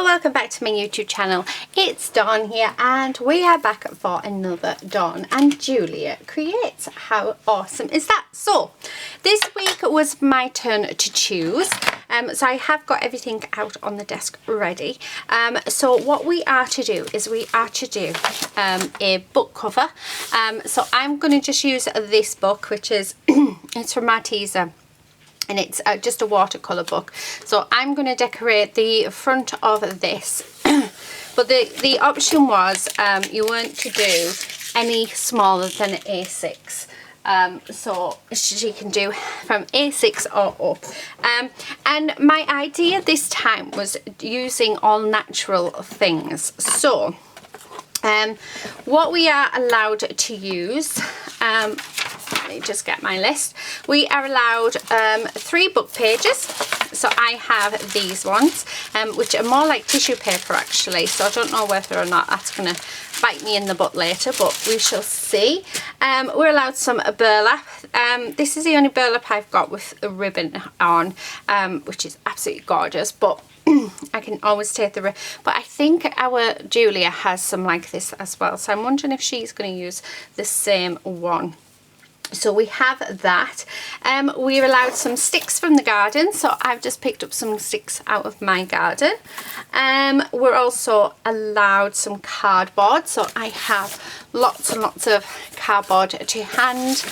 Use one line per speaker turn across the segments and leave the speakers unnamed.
welcome back to my YouTube channel. It's Dawn here and we are back for another Dawn and Julia Creates. How awesome is that? So this week was my turn to choose. So I have got everything out on the desk ready. So what we are to do is we are to do a book cover. So I'm going to just use this book, which is it's from Arteza. And it's just a watercolour book. So I'm going to decorate the front of this. But the option was you weren't to do any smaller than A6. So you can do from A6 or up. And my idea this time was using all natural things. So what we are allowed to use, let me just get my list. We are allowed 3 book pages. So I have these ones, which are more like tissue paper actually. So I don't know whether or not that's going to bite me in the butt later, but we shall see. We're allowed some burlap. This is the only burlap I've got with a ribbon on, which is absolutely gorgeous, but I can always take the ribbon. But I think our Julia has some like this as well. So I'm wondering if she's going to use the same one. So we have that. We're allowed some sticks from the garden, so I've just picked up some sticks out of my garden. We're also allowed some cardboard, so I have lots and lots of cardboard to hand.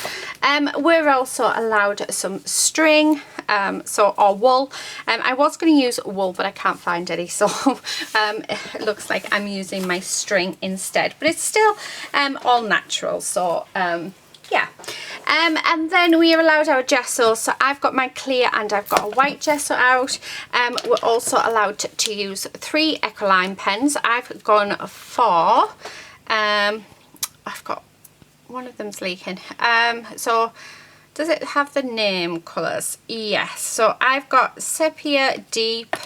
We're also allowed some string, or wool. I was going to use wool, but I can't find any, so it looks like I'm using my string instead, but it's still all natural, so yeah. And then we are allowed our gesso. So I've got my clear and I've got a white gesso out. We're also allowed to use 3 Ecoline pens. I've gone for, I've got, one of them's leaking. So does it have the name colours? Yes. So I've got sepia, deep,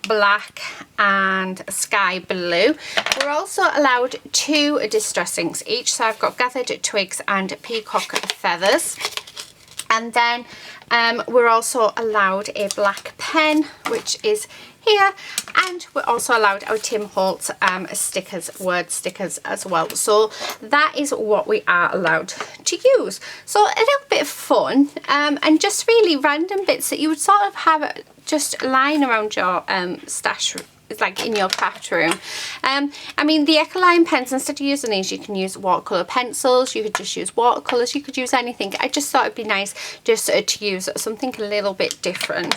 black and sky blue. We're also allowed 2 distress inks each, so I've got gathered twigs and peacock feathers. And then we're also allowed a black pen, which is here, and we're also allowed our Tim Holtz stickers, word stickers as well. So that is what we are allowed to use. So a little bit of fun and just really random bits that you would sort of have just lying around your stash, like in your craft room. I mean, the Ecoline pens, instead of using these, you can use watercolour pencils, you could just use watercolours, you could use anything. I just thought it'd be nice just to use something a little bit different.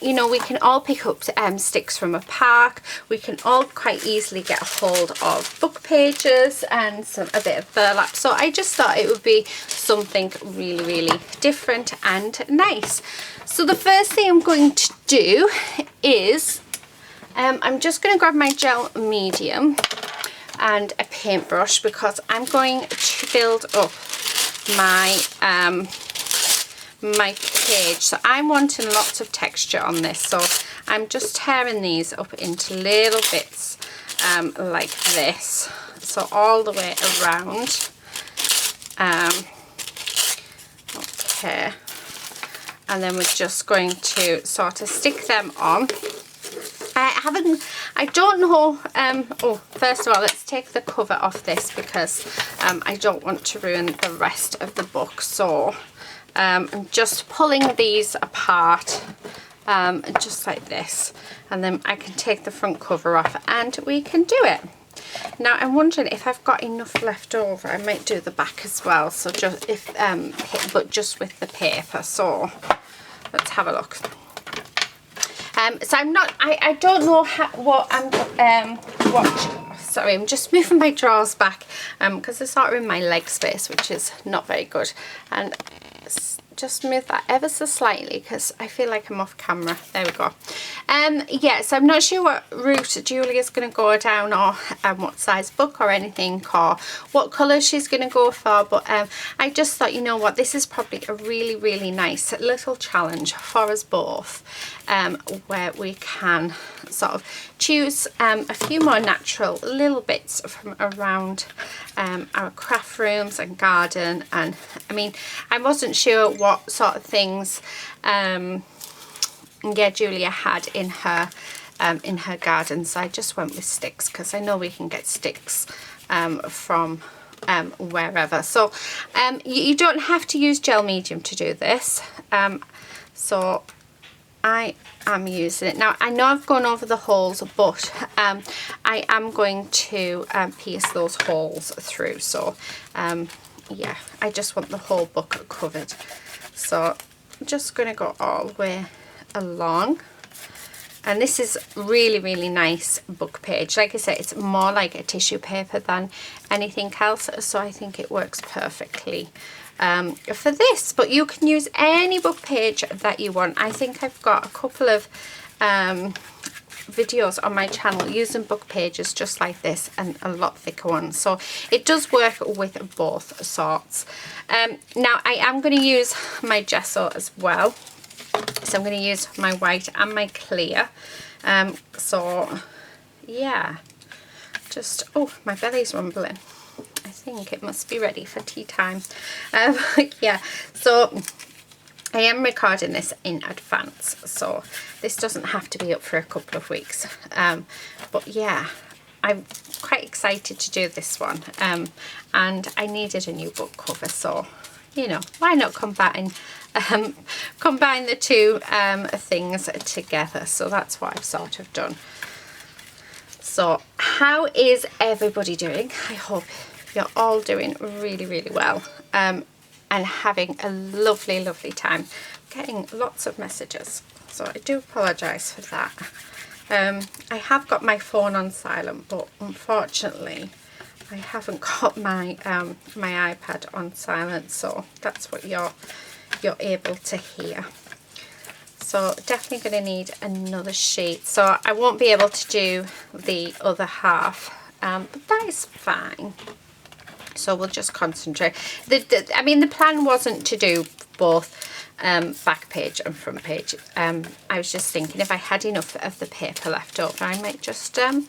You know, we can all pick up sticks from a park, we can all quite easily get a hold of book pages and a bit of burlap. So I just thought it would be something really, really different and nice. So the first thing I'm going to do is I'm just going to grab my gel medium and a paintbrush, because I'm going to build up my my page. So I'm wanting lots of texture on this, so I'm just tearing these up into little bits like this, so all the way around. Okay, and then we're just going to sort of stick them on. I don't know, oh, first of all, let's take the cover off this, because I don't want to ruin the rest of the book. So I'm just pulling these apart, just like this, and then I can take the front cover off and we can do it. Now I'm wondering if I've got enough left over, I might do the back as well, so just but just with the paper. So let's have a look. So I don't know sorry, I'm just moving my drawers back because they're sort of in my leg space, which is not very good. And just move that ever so slightly because I feel like I'm off camera. There we go. Yeah, so I'm not sure what route Julia's going to go down, or what size book or anything, or what colour she's going to go for, but I just thought, you know what, this is probably a really, really nice little challenge for us both, where we can sort of choose a few more natural little bits from around our craft rooms and garden. And I mean, I wasn't sure what sort of things Julia had in her in her garden, so I just went with sticks because I know we can get sticks from wherever. So you don't have to use gel medium to do this, so I am using it. Now I know I've gone over the holes, but I am going to pierce those holes through, so yeah, I just want the whole book covered. So I'm just going to go all the way along. And this is really nice book page. Like I said, it's more like a tissue paper than anything else, so I think it works perfectly for this. But you can use any book page that you want. I think I've got a couple of videos on my channel using book pages just like this and a lot thicker ones, so it does work with both sorts. Now I am going to use my gesso as well. So I'm going to use my white and my clear. So yeah, just, oh, my belly's rumbling. I think it must be ready for tea time. Yeah, so I am recording this in advance, so this doesn't have to be up for a couple of weeks. But yeah, I'm quite excited to do this one. And I needed a new book cover, so you know, why not combine the two things together? So that's what I've sort of done. So how is everybody doing? I hope you're all doing really well, and having a lovely time. Getting lots of messages, so I do apologise for that. I have got my phone on silent, but unfortunately I haven't got my my iPad on silent, so that's what you're able to hear. So definitely going to need another sheet, so I won't be able to do the other half, but that is fine. So we'll just concentrate. I mean, the plan wasn't to do both back page and front page. I was just thinking if I had enough of the paper left over, I might just do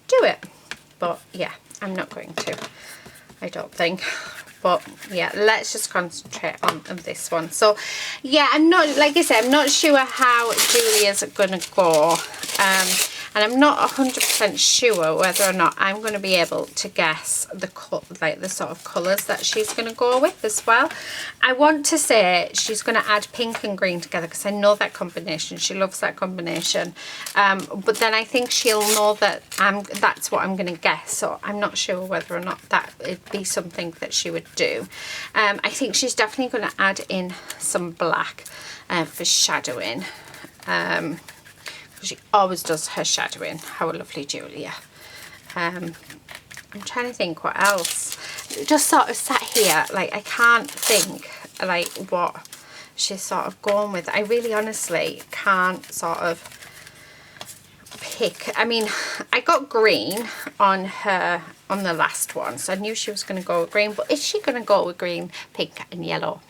it. But yeah, I'm not going to, I don't think. But yeah, let's just concentrate on this one. So yeah, I'm not, like I said, I'm not sure how Julia's going to go. And I'm not 100% sure whether or not I'm going to be able to guess the sort of colours that she's going to go with as well. I want to say she's going to add pink and green together because I know that combination. She loves that combination. But then I think she'll know that that's what I'm going to guess. So I'm not sure whether or not that would be something that she would do. I think she's definitely going to add in some black for shadowing. She always does her shadowing. How lovely, Julia. I'm trying to think what else. Just sort of sat here, like I can't think like what she's sort of going with. I really honestly can't sort of pick. I mean, I got green on her on the last one, so I knew she was going to go with green, but is she going to go with green, pink and yellow?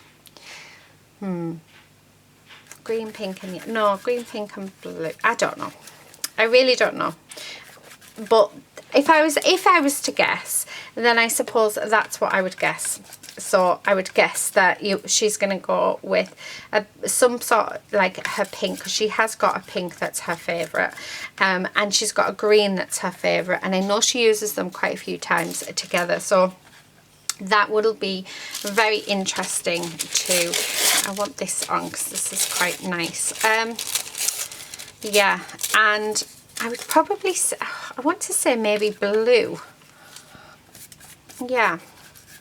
Green, pink and no, green, pink and blue. I don't know. I really don't know. But if I was to guess, then I suppose that's what I would guess. So I would guess that she's going to go with some sort of like her pink, because she has got a pink that's her favourite, and she's got a green that's her favourite, and I know she uses them quite a few times together. So that will be very interesting too. I want this on because this is quite nice. Yeah, and I would probably say, I want to say maybe blue. Yeah,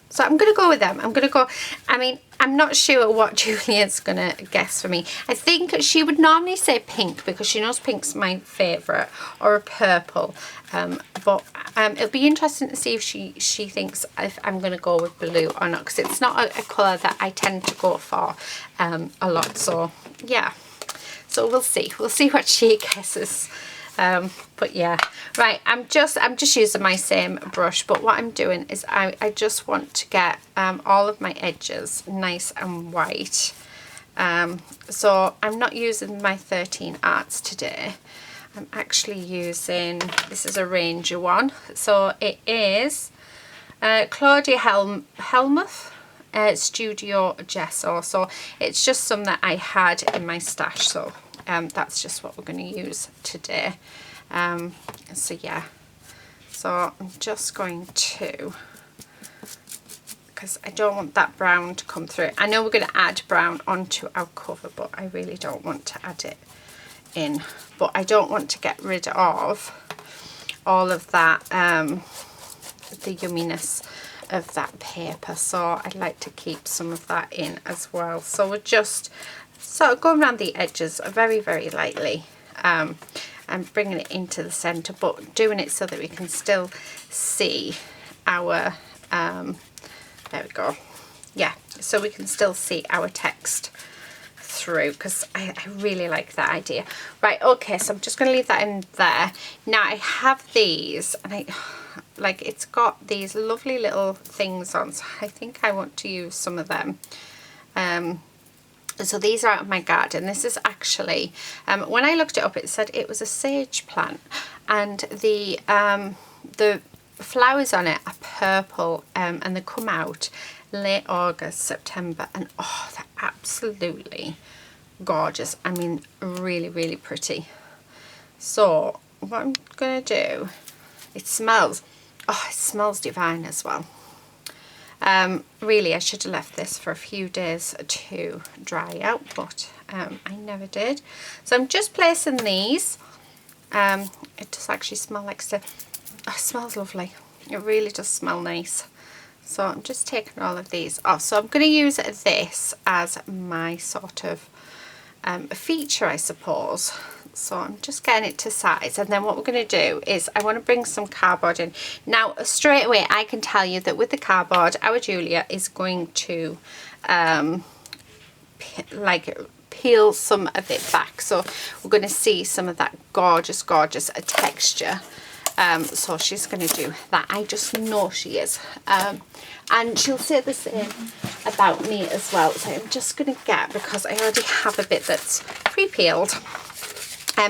so I'm going to go with them. I'm going to go, I mean, I'm not sure what Julia's going to guess for me. I think she would normally say pink because she knows pink's my favourite, or a purple. But it'll be interesting to see if she thinks if I'm going to go with blue or not, because it's not a colour that I tend to go for a lot. So yeah, so we'll see what she guesses. But yeah, right, I'm just using my same brush, but what I'm doing is I just want to get all of my edges nice and white. So I'm not using my 13 Arts today. I'm actually using, this is a Ranger one, so it is Claudia Helmuth Studio Gesso. So it's just some that I had in my stash, so that's just what we're going to use today. So yeah, so I'm just going to, because I don't want that brown to come through. I know we're going to add brown onto our cover, but I really don't want to add it in. But I don't want to get rid of all of that, the yumminess of that paper, so I'd like to keep some of that in as well. So we're just sort of going around the edges very, very lightly, and bringing it into the center, but doing it so that we can still see our there we go, yeah, so we can still see our text through, because I really like that idea. Right, okay, so I'm just going to leave that in there. Now I have these, and I like, it's got these lovely little things on, so I think I want to use some of them. So these are out of my garden. This is actually, when I looked it up, it said it was a sage plant, and the flowers on it are purple, and they come out late August, September, and oh, they're absolutely gorgeous. I mean, really, really pretty. So what I'm gonna do, it smells divine as well. Really, I should have left this for a few days to dry out, but I never did. So I'm just placing these. It does actually smell like stuff. Oh, it smells lovely. It really does smell nice. So I'm just taking all of these off. So I'm going to use this as my sort of feature, I suppose. So I'm just getting it to size, and then what we're going to do is I want to bring some cardboard in. Now straight away I can tell you that with the cardboard, our Julia is going to like peel some of it back, so we're going to see some of that gorgeous texture. So she's going to do that. I just know she is, and she'll say the same about me as well. So I'm just going to get, because I already have a bit that's pre-peeled,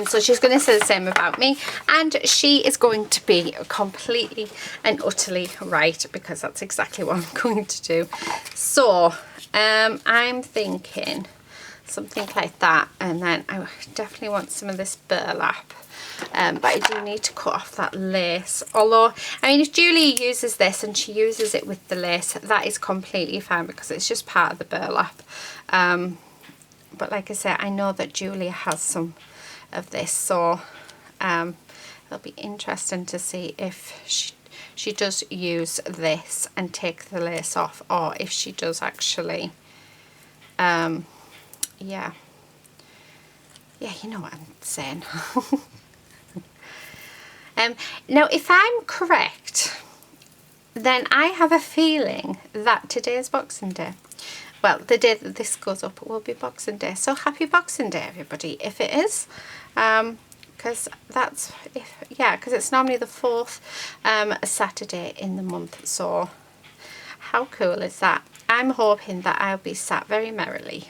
so she's going to say the same about me, and she is going to be completely and utterly right, because that's exactly what I'm going to do. So I'm thinking something like that, and then I definitely want some of this burlap, but I do need to cut off that lace. Although, I mean, if Julie uses this and she uses it with the lace, that is completely fine, because it's just part of the burlap. But like I said, I know that Julia has some of this, so it'll be interesting to see if she does use this and take the lace off, or if she does actually yeah, you know what I'm saying. Now if I'm correct, then I have a feeling that today is Boxing Day. Well, the day that this goes up will be Boxing Day, so happy Boxing Day everybody, if it is, because that's, because it's normally the 4th Saturday in the month. So how cool is that? I'm hoping that I'll be sat very merrily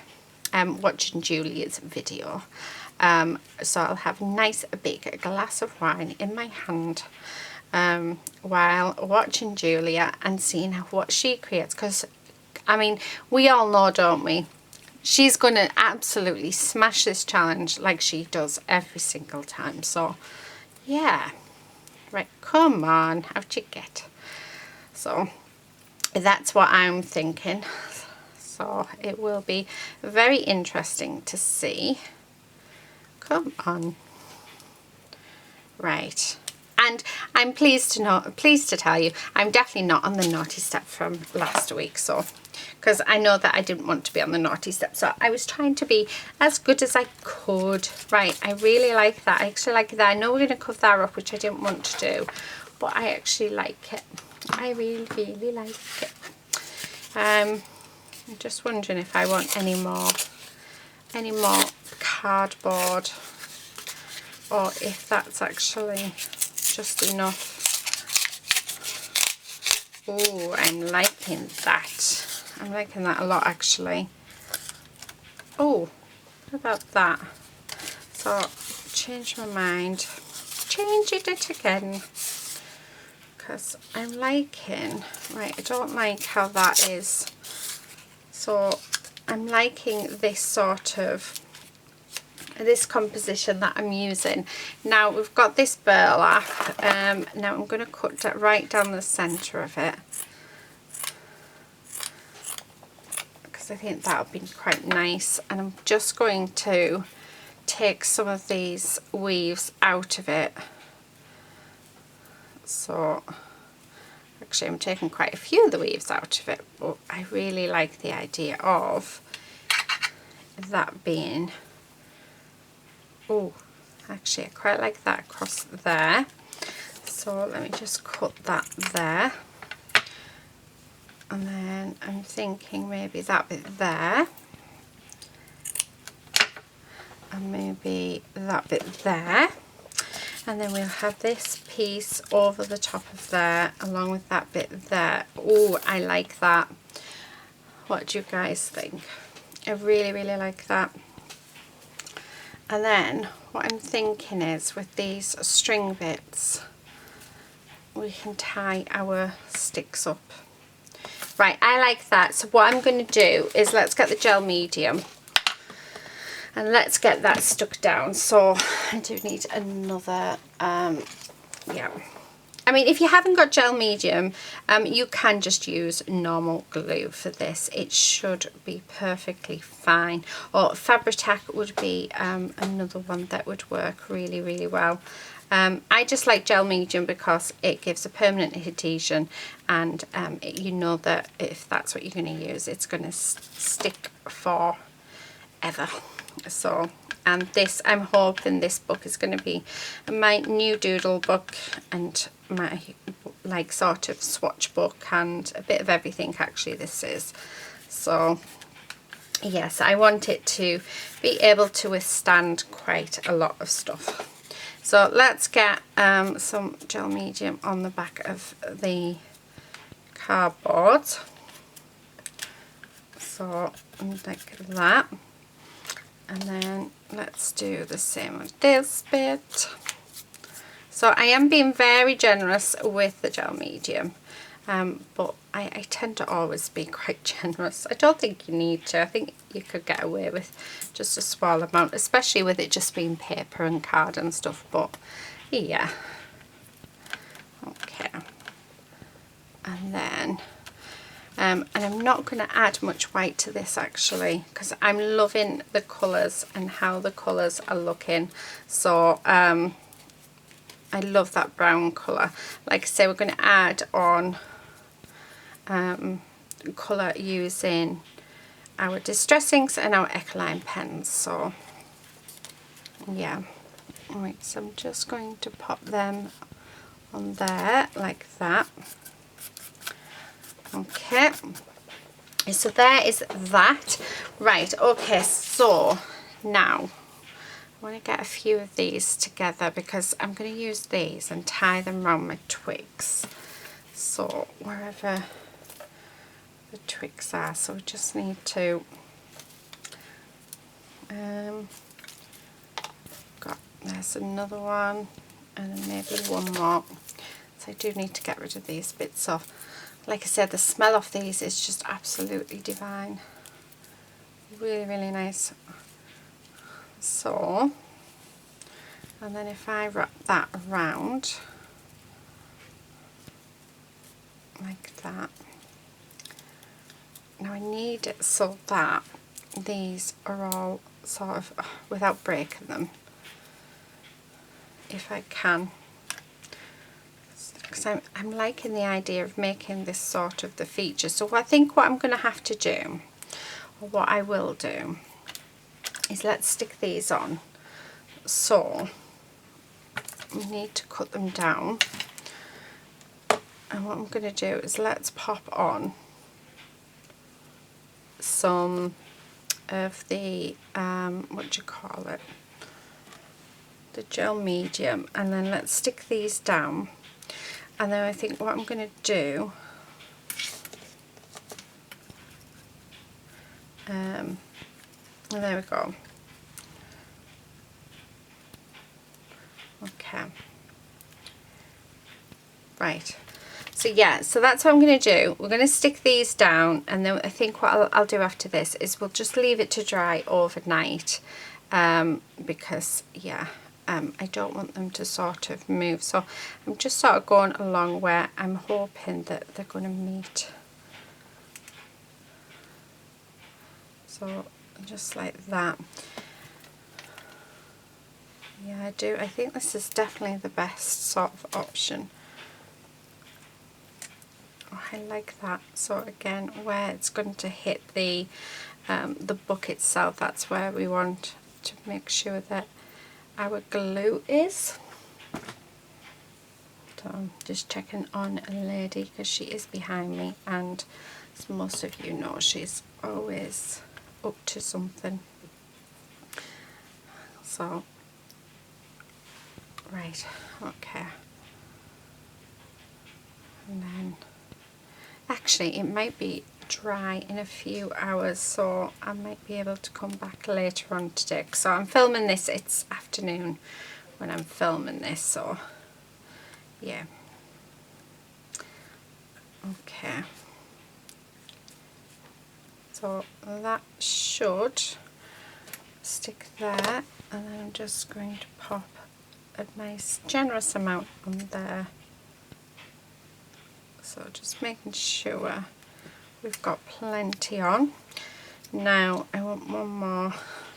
watching Julia's video, so I'll have a nice big glass of wine in my hand while watching Julia and seeing what she creates, because I mean, we all know, don't we, she's going to absolutely smash this challenge like she does every single time. So yeah, right, come on, how'd you get? So that's what I'm thinking. So it will be very interesting to see. Come on. Right. And I'm pleased to tell you, I'm definitely not on the naughty step from last week. So, because I know that I didn't want to be on the naughty step, so I was trying to be as good as I could. Right, I really like that. I actually like that. I know we're going to cover that up, which I didn't want to do, but I actually like it. I really, really like it. I'm just wondering if I want any more cardboard, or if that's actually just enough. Oh, I'm liking that. I'm liking that a lot, actually. Oh, how about that? So, change my mind. Changing it again. Because I'm liking... Right, I don't like how that is. So, I'm liking this sort of this composition that I'm using. Now we've got this burlap. Now I'm going to cut that right down the centre of it, because I think that'll be quite nice. And I'm just going to take some of these weaves out of it. So actually I'm taking quite a few of the weaves out of it, but I really like the idea of that being, oh, actually I quite like that across there. So let me just cut that there. And then I'm thinking maybe that bit there. And maybe that bit there. And then we'll have this piece over the top of there along with that bit there. Oh, I like that. What do you guys think? I really, really like that. And then what I'm thinking is with these string bits, we can tie our sticks up. Right, I like that. So what I'm going to do is let's get the gel medium and let's get that stuck down. So I do need another, yeah. I mean, if you haven't got gel medium, you can just use normal glue for this. It should be perfectly fine. Or Fabri-Tac would be another one that would work really, really well. I just like gel medium because it gives a permanent adhesion, and you know that if that's what you're going to use, it's going to stick forever. So, and this, I'm hoping this book is going to be my new doodle book and my like sort of swatch book and a bit of everything actually this is. So yes, I want it to be able to withstand quite a lot of stuff. So let's get some gel medium on the back of the cardboard. So like that. And then let's do the same with this bit. So I am being very generous with the gel medium, but I tend to always be quite generous. I don't think you need to. I think you could get away with just a small amount, especially with it just being paper and card and stuff, but yeah. Okay. And then and I'm not going to add much white to this actually, because I'm loving the colours and how the colours are looking. So I love that brown colour. Like I say, we're going to add on colour using our Distress inks and our Ecoline pens. So yeah, alright, so I'm just going to pop them on there like that. Okay, so there is that. Right, okay, so now I want to get a few of these together because I'm going to use these and tie them around my twigs. So wherever the twigs are, so we just need to there's another one and then maybe one more. So I do need to get rid of these bits off. Like I said, the smell of these is just absolutely divine. Really, really nice. So, and then if I wrap that around like that. Now I need it so that these are all sort of without breaking them, if I can. Because I'm liking the idea of making this sort of the feature. So I think what I'm going to have to do, or what I will do, is let's stick these on. So we need to cut them down, and what I'm going to do is let's pop on some of the what do you call it, the gel medium, and then let's stick these down. And then I think what I'm going to do, there we go. Okay. Right. So yeah, so that's what I'm going to do. We're going to stick these down, and then I think what I'll do after this is we'll just leave it to dry overnight. because yeah, I don't want them to sort of move. So I'm just sort of going along where I'm hoping that they're going to meet. So just like that. Yeah, I do. I think this is definitely the best sort of option. Oh, I like that. So again, where it's going to hit the book itself, that's where we want to make sure that our glue is. So I'm just checking on a lady because she is behind me, and as most of you know, she's always up to something. So right, okay, and then actually it might be dry in a few hours, so I might be able to come back later on today. So I'm filming this, it's afternoon when I'm filming this, so yeah. Okay, so that should stick there, and then I'm just going to pop a nice generous amount on there. So just making sure we've got plenty on. Now I want one more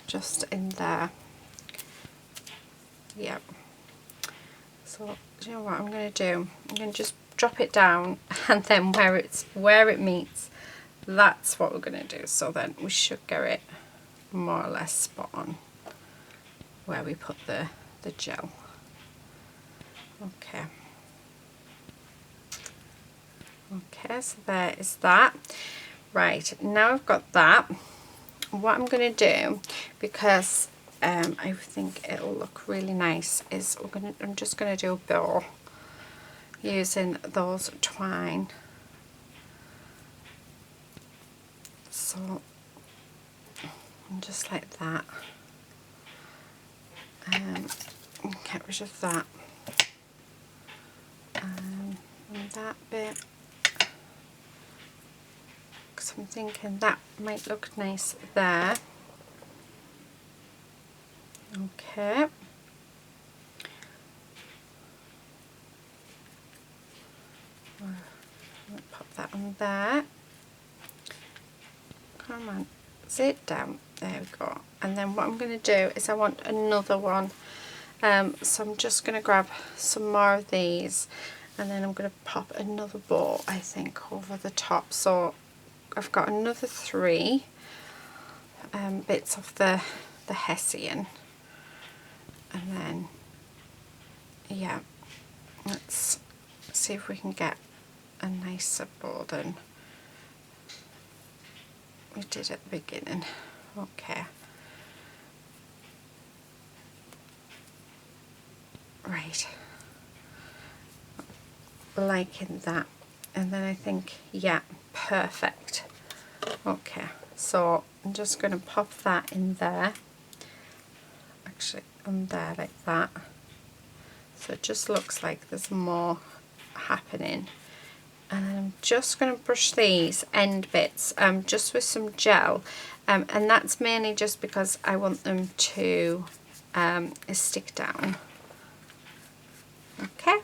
just in there. Yep. So do you know what I'm going to do? I'm going to just drop it down, and then where it meets, that's what we're going to do. So then we should get it more or less spot on where we put the gel. Okay. Okay, so there is that. Right, now I've got that. What I'm going to do, because I think it'll look really nice, is I'm just going to do a bow using those twine. So just like that. Get rid of that. And that bit. Because I'm thinking that might look nice there. Okay. Pop that on there. Come on, sit down. There we go. And then what I'm going to do is I want another one. So I'm just going to grab some more of these, and then I'm going to pop another bow, I think, over the top. So I've got another 3 bits of the Hessian, and then yeah, let's see if we can get a nicer bow than we did at the beginning. Okay. Right. Liking that. And then I think, yeah, perfect. Okay, so I'm just going to pop that in there. Actually, on there like that. So it just looks like there's more happening. And then I'm just going to brush these end bits just with some gel, and that's mainly just because I want them to stick down. Okay,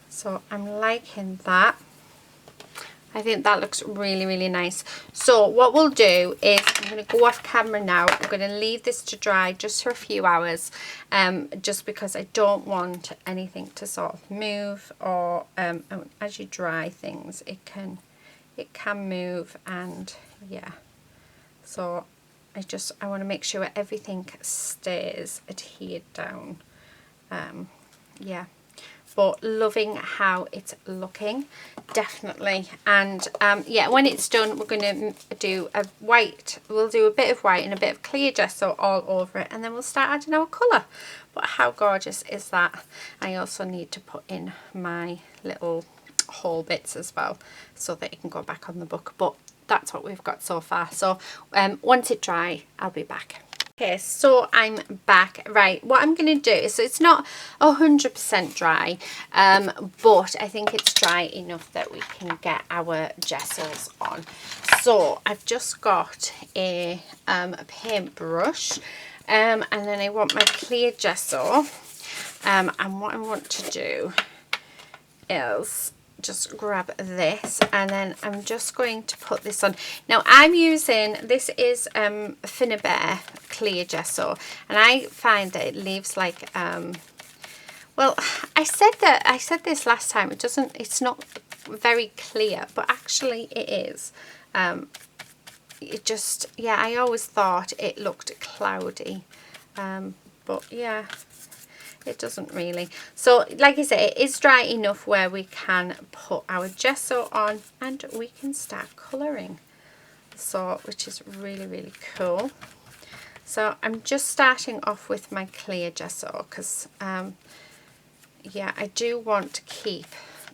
so I'm liking that. I think that looks really, really nice. So what we'll do is I'm going to go off camera now. I'm going to leave this to dry just for a few hours, just because I don't want anything to sort of move, or as you dry things, it can move, and yeah. So I want to make sure everything stays adhered down. Yeah. But loving how it's looking, definitely. And yeah, when it's done, we're going to do a white. We'll do a bit of white and a bit of clear gesso all over it, and then we'll start adding our colour. But how gorgeous is that? I also need to put in my little hole bits as well, so that it can go back on the book. But that's what we've got so far. So once it dry, I'll be back. Okay, so I'm back. Right, what I'm going to do is, so it's not 100% dry, but I think it's dry enough that we can get our gessels on. So I've just got a paintbrush, and then I want my clear gesso, and what I want to do is just grab this, and then I'm just going to put this on. Now I'm using, this is Finnabair clear gesso, and I find that it leaves like well, I said this last time, it's not very clear, but actually it is. It just, yeah, I always thought it looked cloudy, but yeah, it doesn't really. So like I say, it is dry enough where we can put our gesso on and we can start colouring, so which is really, really cool. So I'm just starting off with my clear gesso because yeah, I do want to keep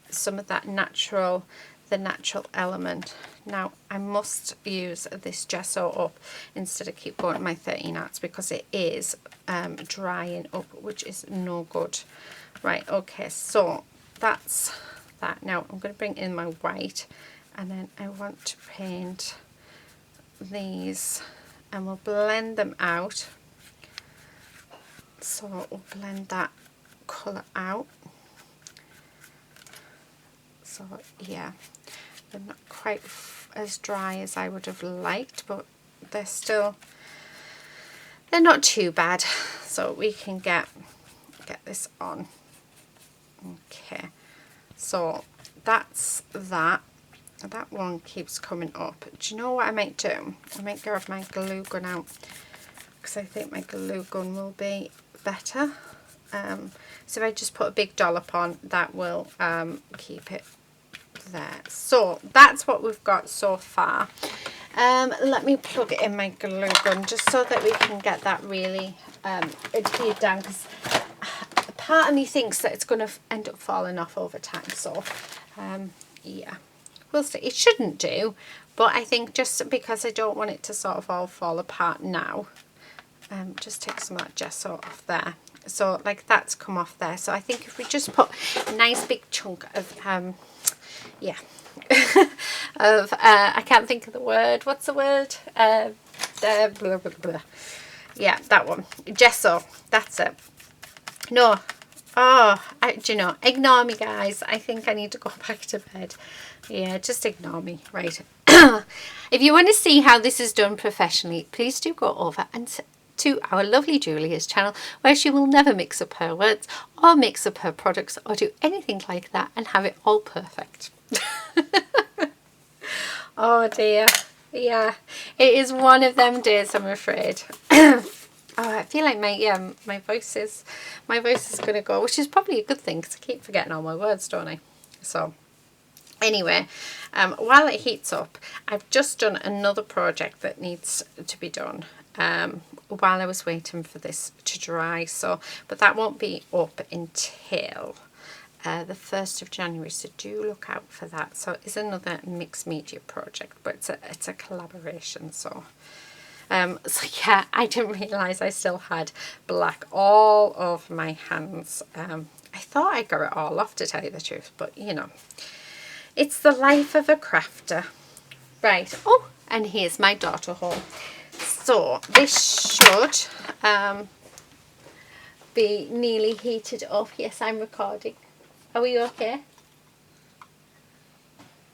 some of that the natural element. Now I must use this gesso up instead of keep going to my 13 arts because it is drying up, which is no good. Right, okay, so that's that. Now I'm going to bring in my white, and then I want to paint these, and we'll blend them out. So we'll blend that colour out. So yeah, they're not quite as dry as I would have liked, but they're not too bad, so we can get this on. Okay, so that's that one keeps coming up. Do you know what I might do? I might grab my glue gun out because I think my glue gun will be better. So if I just put a big dollop on, that will keep it there. So that's what we've got so far. Let me plug it in my glue gun just so that we can get that really adhered down, because part of me thinks that it's going to end up falling off over time. So yeah, we'll see. It shouldn't do, but I think just because I don't want it to sort of all fall apart now, just take some of that gesso off there. So like that's come off there. So I think if we just put a nice big chunk of yeah of I can't think of the word, what's the word, blah, blah, blah. Yeah, that one, gesso, that's it. No, oh, do you know, ignore me guys, I think I need to go back to bed. Yeah, just ignore me. Right. If you want to see how this is done professionally, please do go over and to our lovely Julia's channel, where she will never mix up her words or mix up her products or do anything like that and have it all perfect. Oh dear, yeah, it is one of them days, I'm afraid. Oh, I feel like my voice is gonna go, which is probably a good thing because I keep forgetting all my words, don't I? So anyway, while it heats up, I've just done another project that needs to be done while I was waiting for this to dry. So, but that won't be up until the 1st of January, so do look out for that. So it's another mixed media project, but it's a collaboration. So so yeah, I didn't realise I still had black all over my hands. I thought I got it all off, to tell you the truth, but you know, it's the life of a crafter. Right, oh, and here's my daughter haul. So this should be nearly heated up. Yes, I'm recording. Are we okay?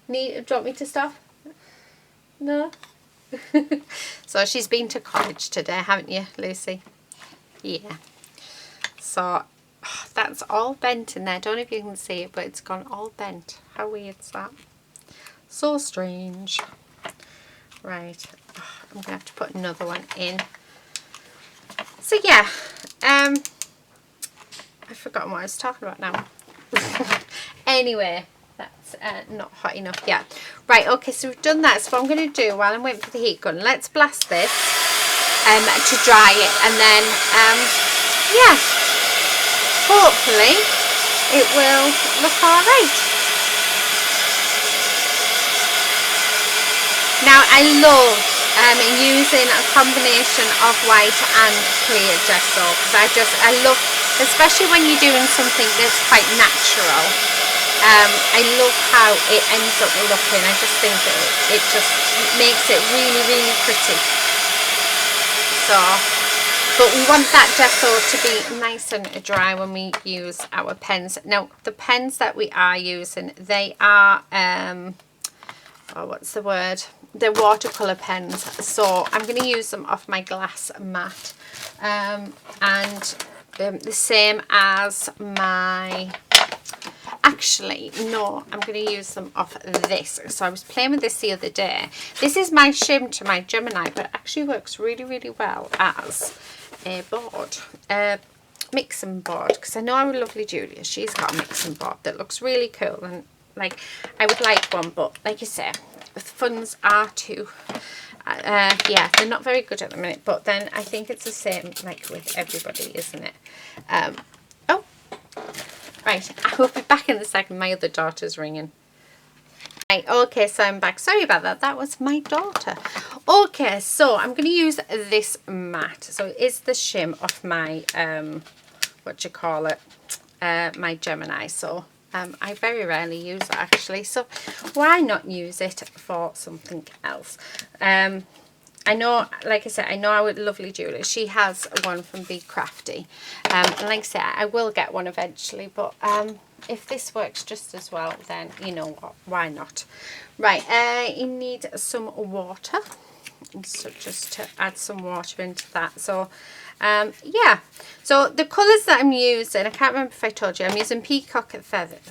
Do you want me to stop? No? So she's been to college today, haven't you, Lucy? Yeah. So oh, that's all bent in there. I don't know if you can see it, but it's gone all bent. How weird is that? So strange. Right. Oh, I'm going to have to put another one in. So yeah. I've forgotten what I was talking about now. Anyway, that's not hot enough yet. Right, okay, so we've done that. So what I'm going to do while I'm waiting for the heat gun, let's blast this to dry it, and then yeah, hopefully it will look alright. Now I love using a combination of white and clear gesso, because I love, especially when you're doing something that's quite natural, I love how it ends up looking. I just think that it just makes it really, really pretty. So, but we want that gesso to be nice and dry when we use our pens. Now, the pens that we are using, they are, oh, what's the word? They're watercolour pens. So I'm going to use them off my glass mat. The same as my... Actually, no, I'm going to use them off this. So I was playing with this the other day. This is my shim to my Gemini, but it actually works really, really well as a board, mixing board, because I know our lovely Julia, she's got a mixing board that looks really cool, and like I would like one, but like you say, the funds are too yeah, they're not very good at the minute, but then I think it's the same like with everybody, isn't it? Oh, right, I will be back in a second. My other daughter's ringing. Right, okay, so I'm back. Sorry about that. That was my daughter. Okay, so I'm going to use this mat. So it's the shim of my, what you call it, my Gemini. So I very rarely use it actually. So why not use it for something else? I know, like I said, I know our lovely Julia, she has one from Be Crafty. And like I said, I will get one eventually, but if this works just as well, then you know what, why not? Right, you need some water. So just to add some water into that. So yeah, so the colours that I'm using, I can't remember if I told you, I'm using peacock feathers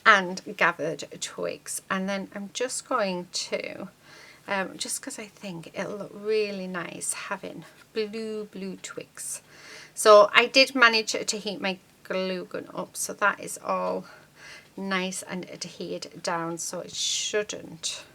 and gathered twigs. And then I'm just going to... just because I think it'll look really nice having blue twigs. So I did manage to heat my glue gun up, so that is all nice and adhered down, so it shouldn't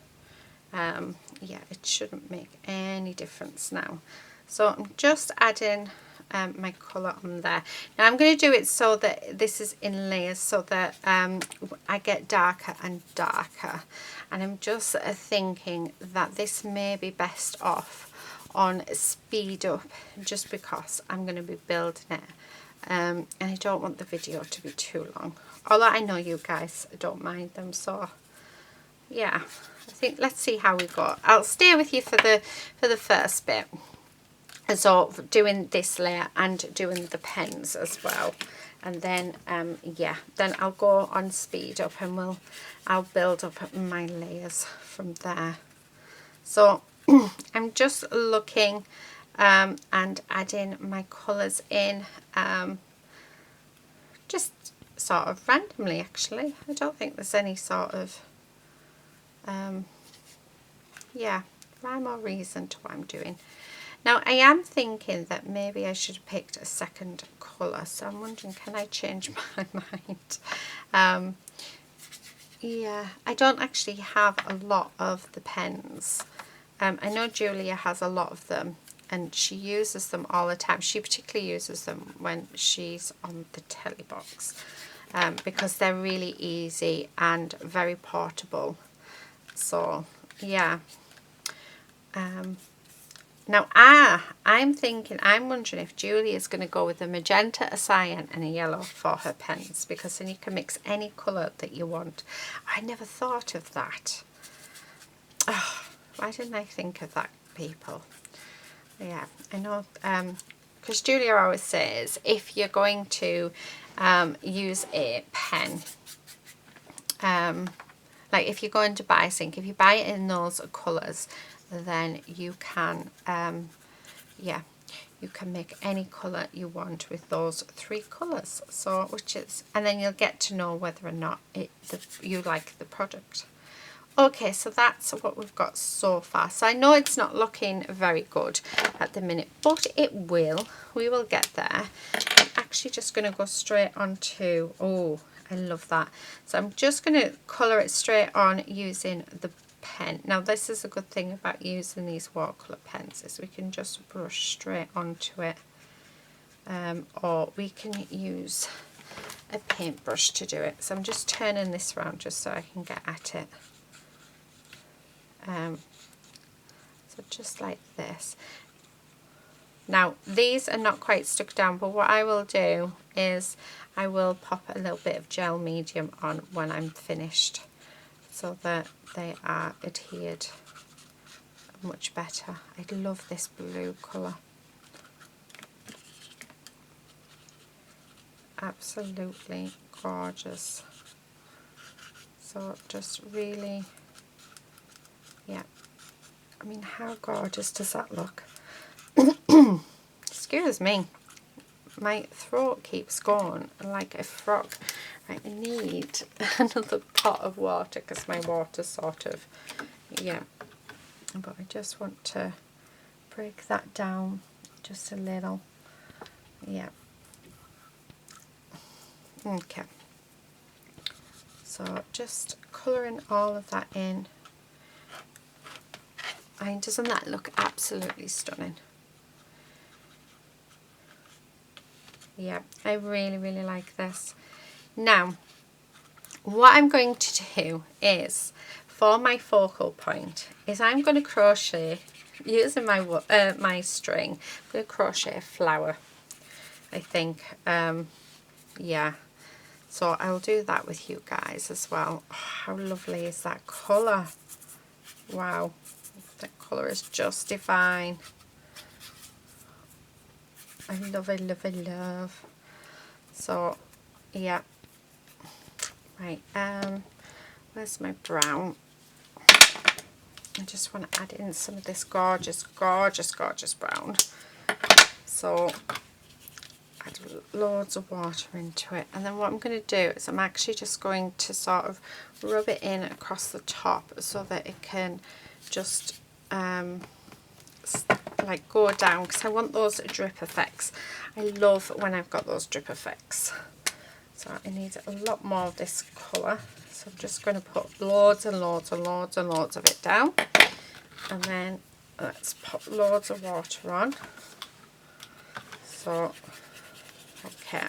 yeah, it shouldn't make any difference now. So I'm just adding my colour on there. Now I'm going to do it so that this is in layers, so that I get darker and darker. And I'm just thinking that this may be best off on speed up, just because I'm going to be building it. And I don't want the video to be too long. Although I know you guys don't mind them, so yeah. I think let's see how we go. I'll stay with you for the first bit. And so doing this layer and doing the pens as well. And then yeah, then I'll go on speed up and I'll build up my layers from there. So I'm just looking and adding my colours in just sort of randomly actually. I don't think there's any sort of yeah, rhyme or reason to what I'm doing. Now I am thinking that maybe I should have picked a second colour, so I'm wondering, can I change my mind? Yeah, I don't actually have a lot of the pens. I know Julia has a lot of them and she uses them all the time. She particularly uses them when she's on the telly box because they're really easy and very portable. So yeah. Now, I'm wondering if Julie is going to go with a magenta, a cyan and a yellow for her pens, because then you can mix any colour that you want. I never thought of that. Oh, why didn't I think of that, people? Yeah, I know, because Julia always says if you're going to use a pen, like if you're going to buy something, if you buy it in those colours, then you can yeah, you can make any colour you want with those three colours. So which is, and then you'll get to know whether or not you like the product. Okay, so that's what we've got so far. So I know it's not looking very good at the minute, but it will. We will get there. I'm actually just going to go straight onto, oh, I love that. So I'm just going to colour it straight on using the pen. Now this is a good thing about using these watercolour pens, is we can just brush straight onto it, or we can use a paintbrush to do it. So I'm just turning this around just so I can get at it. So just like this. Now these are not quite stuck down, but what I will do is I will pop a little bit of gel medium on when I'm finished so that they are adhered much better. I love this blue colour. Absolutely gorgeous. So just really, yeah, I mean, how gorgeous does that look? Excuse me, my throat keeps going like a frog. Right, I need another pot of water because my water's sort of, yeah, but I just want to break that down just a little. Yeah, okay, so just colouring all of that in. I mean, doesn't that look absolutely stunning? Yeah, I really, really like this. Now, what I'm going to do is, for my focal point, is I'm going to crochet, using my my string, I'm going to crochet a flower, I think. Yeah, so I'll do that with you guys as well. Oh, how lovely is that colour? Wow, that colour is just divine. I love, I love, I love. So, yeah. Right, where's my brown? I just want to add in some of this gorgeous, gorgeous, gorgeous brown. So, add loads of water into it. And then what I'm going to do is I'm actually just going to sort of rub it in across the top so that it can just like go down, because I want those drip effects. I love when I've got those drip effects. So I need a lot more of this colour. So I'm just going to put loads and loads and loads and loads of it down. And then let's put loads of water on. So, okay.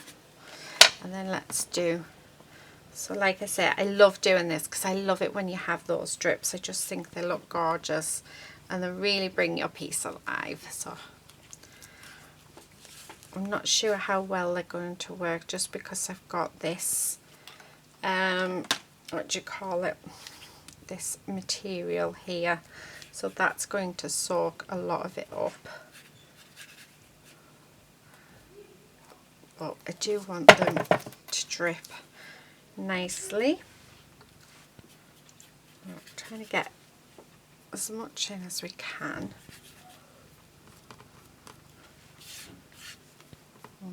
And then let's do, so like I say, I love doing this because I love it when you have those drips. I just think they look gorgeous and they really bring your piece alive. So I'm not sure how well they're going to work just because I've got this, what do you call it, this material here. So that's going to soak a lot of it up. But I do want them to drip nicely. I'm trying to get as much in as we can.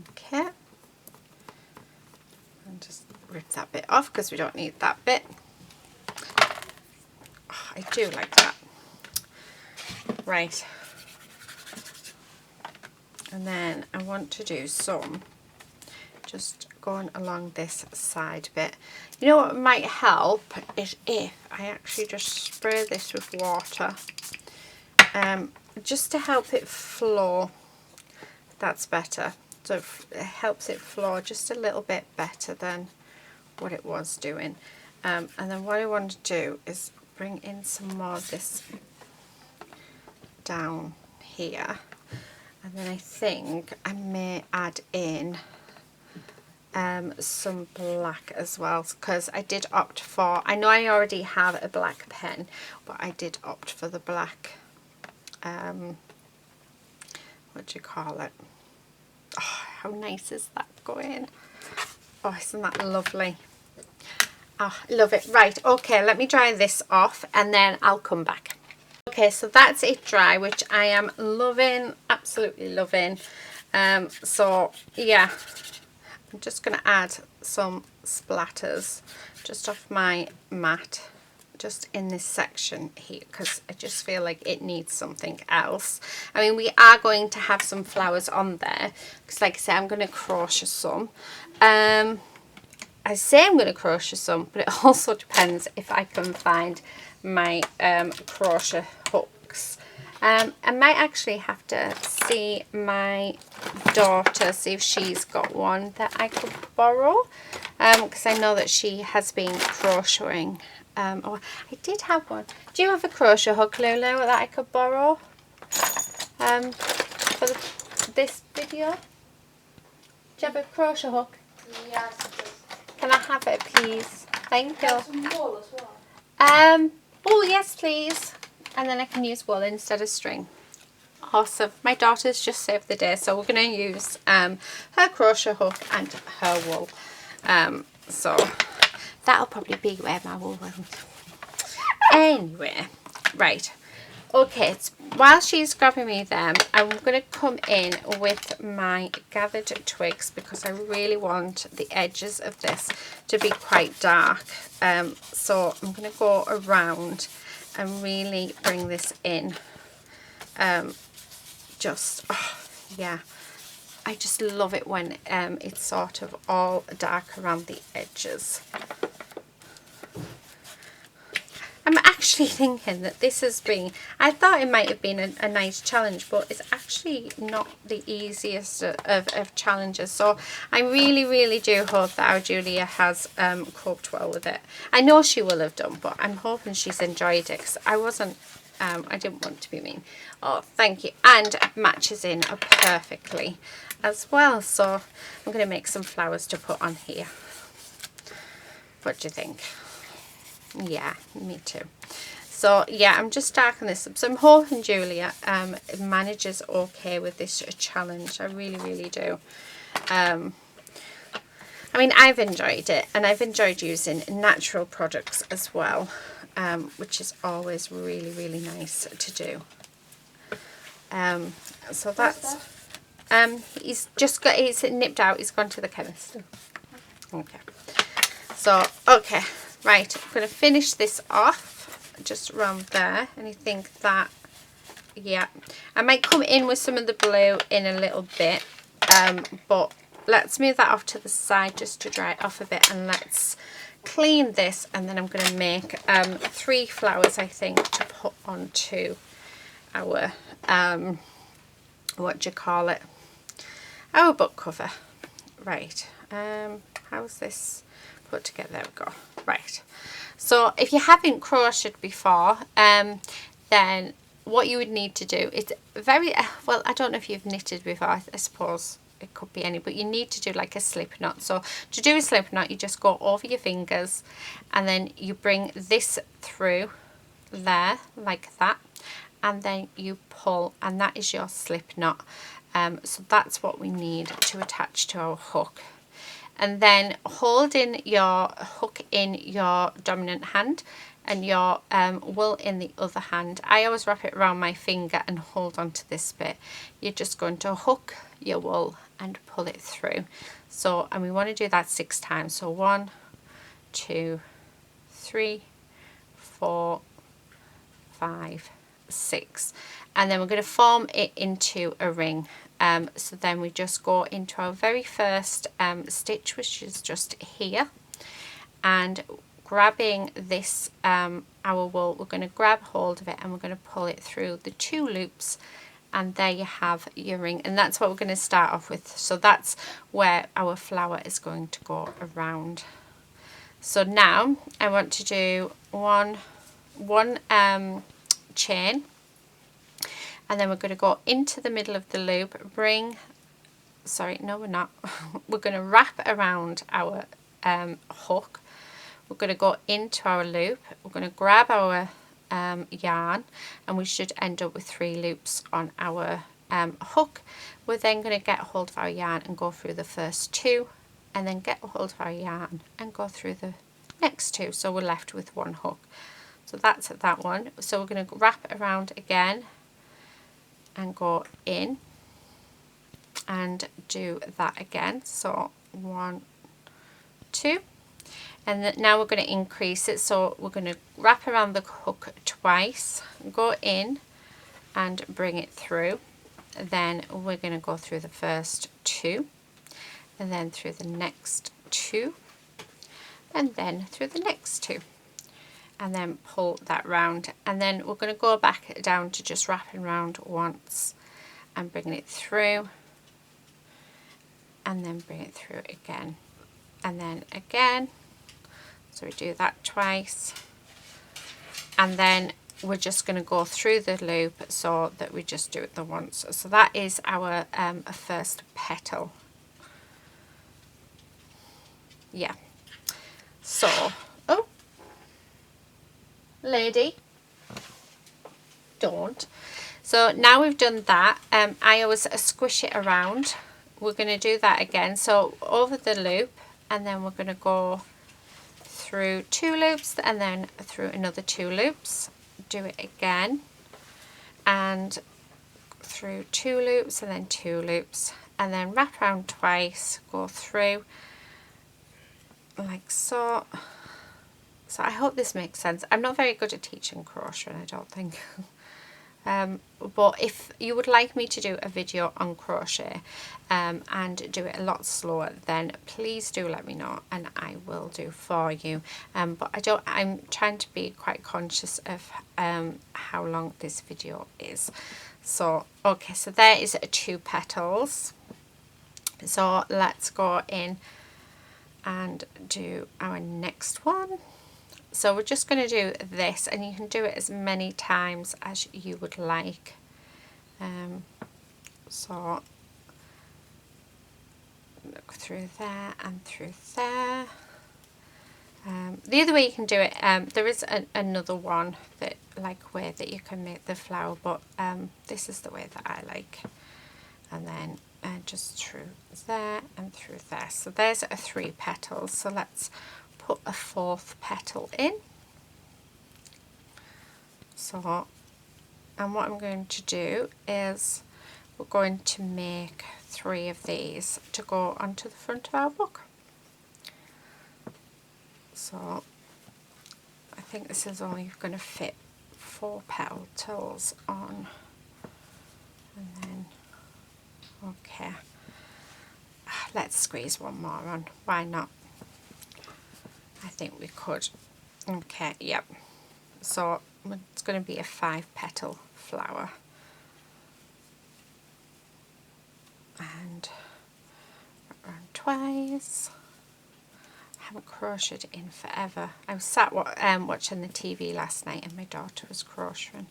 Okay, and just rip that bit off because we don't need that bit. Oh, I do like that. Right, and then I want to do some just going along this side bit. You know what might help is if I actually just spray this with water, just to help it flow. That's better. So it helps it flow just a little bit better than what it was doing. And then what I want to do is bring in some more of this down here. And then I think I may add in some black as well, because I did opt for, I know I already have a black pen, but I did opt for the black, what do you call it? Oh, how nice is that going? Oh, isn't that lovely? Oh, I love it. Right, okay, let me dry this off and then I'll come back. Okay, so that's it dry, which I am loving, absolutely loving. So yeah, I'm just going to add some splatters just off my mat, just in this section here, because I just feel like it needs something else. I mean, we are going to have some flowers on there, because like I said, I'm going to crochet some. I say I'm going to crochet some, but it also depends if I can find my crochet hooks. I might actually have to see my daughter, see if she's got one that I could borrow, because I know that she has been crocheting Oh, I did have one. Do you have a crochet hook, Lulu, that I could borrow for this video? Do you have a crochet hook?
Yes.
Can I have it, please? Thank you.
Some wool as well.
Oh yes, please. And then I can use wool instead of string. Awesome. My daughter's just saved the day, so we're going to use her crochet hook and her wool. So that'll probably be where my wool went. Anyway, right. Okay, while she's grabbing me them, I'm going to come in with my gathered twigs because I really want the edges of this to be quite dark. So I'm going to go around and really bring this in. Yeah, I just love it when it's sort of all dark around the edges. I'm actually thinking that this has been, I thought it might have been a nice challenge, but it's actually not the easiest of challenges. So I really do hope that our Julia has coped well with it. I know she will have done, but I'm hoping she's enjoyed it because I didn't want to be mean. Oh, thank you. And matches in perfectly as well. So I'm going to make some flowers to put on here. What do you think? Yeah, me too. So yeah, I'm just darkening this up. So I'm hoping Julia manages okay with this challenge. I really do. I mean, I've enjoyed it, and I've enjoyed using natural products as well, which is always really nice to do. So that's he's nipped out. He's gone to the chemist. Okay. So okay. Right, I'm going to finish this off just around there, and I think that, yeah, I might come in with some of the blue in a little bit, but let's move that off to the side just to dry it off a bit, and let's clean this, and then I'm going to make 3 flowers, I think, to put onto our, what do you call it, our book cover. Right, how's this put together? There we go. Right, so if you haven't crocheted before, then what you would need to do is very well, I don't know if you've knitted before. I suppose it could be any, but you need to do like a slip knot. So to do a slip knot, you just go over your fingers and then you bring this through there like that, and then you pull, and that is your slip knot. So that's what we need to attach to our hook. And then holding your hook in your dominant hand and your wool in the other hand. I always wrap it around my finger and hold on to this bit. You're just going to hook your wool and pull it through. So, and we want to do that 6 times. So 1, 2, 3, 4, 5, 6. And then we're going to form it into a ring. So then we just go into our very first stitch, which is just here, and grabbing this our wool, we're going to grab hold of it and we're going to pull it through the 2 loops, and there you have your ring. And that's what we're going to start off with. So that's where our flower is going to go around. So now I want to do one chain, and then we're going to go into the middle of the loop, sorry, no we're not, we're going to wrap around our hook, we're going to go into our loop, we're going to grab our yarn, and we should end up with 3 loops on our hook. We're then going to get hold of our yarn and go through the first 2, and then get hold of our yarn and go through the next 2, so we're left with 1 hook. So that's that one. So we're going to wrap around again and go in and do that again. So 1, 2, and then now we're going to increase it. So we're going to wrap around the hook twice, go in and bring it through. Then we're going to go through the first 2, and then through the next 2, and then through the next 2, and then pull that round, and then we're going to go back down to just wrapping around once and bringing it through, and then bring it through again, and then again. So we do that twice, and then we're just going to go through the loop so that we just do it the once. So that is our first petal. Yeah. So, oh, lady, don't. So now we've done that, I always squish it around. We're going to do that again. So over the loop, and then we're going to go through 2 loops and then through another 2 loops. Do it again, and through 2 loops and then 2 loops, and then wrap around twice, go through like so. So I hope this makes sense. I'm not very good at teaching crochet, I don't think. But if you would like me to do a video on crochet and do it a lot slower, then please do let me know and I will do for you. But I'm trying to be quite conscious of how long this video is. So okay, so there is 2 petals. So let's go in and do our next one. So we're just going to do this, and you can do it as many times as you would like. So look through there and through there. The other way you can do it, there is another one that way that you can make the flower, but this is the way that I like. And then just through there and through there. So there's 3 petals. So let's put a 4th petal in. So, and what I'm going to do is we're going to make 3 of these to go onto the front of our book. So I think this is only going to fit 4 petals on, and then okay, let's squeeze one more on, why not? I think we could. Okay, yep. So it's going to be a 5 petal flower. And around twice. I haven't crocheted in forever. I was sat watching the TV last night and my daughter was crocheting.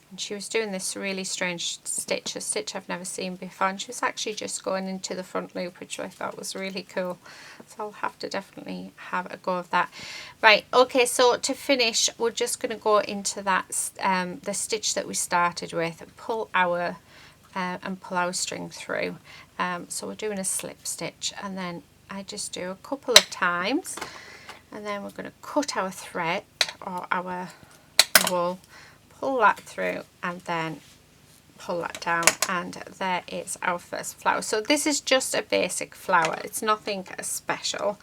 And she was doing this really strange stitch, a stitch I've never seen before, and she was actually just going into the front loop, which I thought was really cool. So I'll have to definitely have a go of that. Right, okay, so to finish, we're just going to go into that the stitch that we started with, pull our string through. So we're doing a slip stitch, and then I just do a couple of times, and then we're going to cut our thread or our wool, pull that through, and then pull that down, and there is our first flower. So this is just a basic flower, it's nothing special.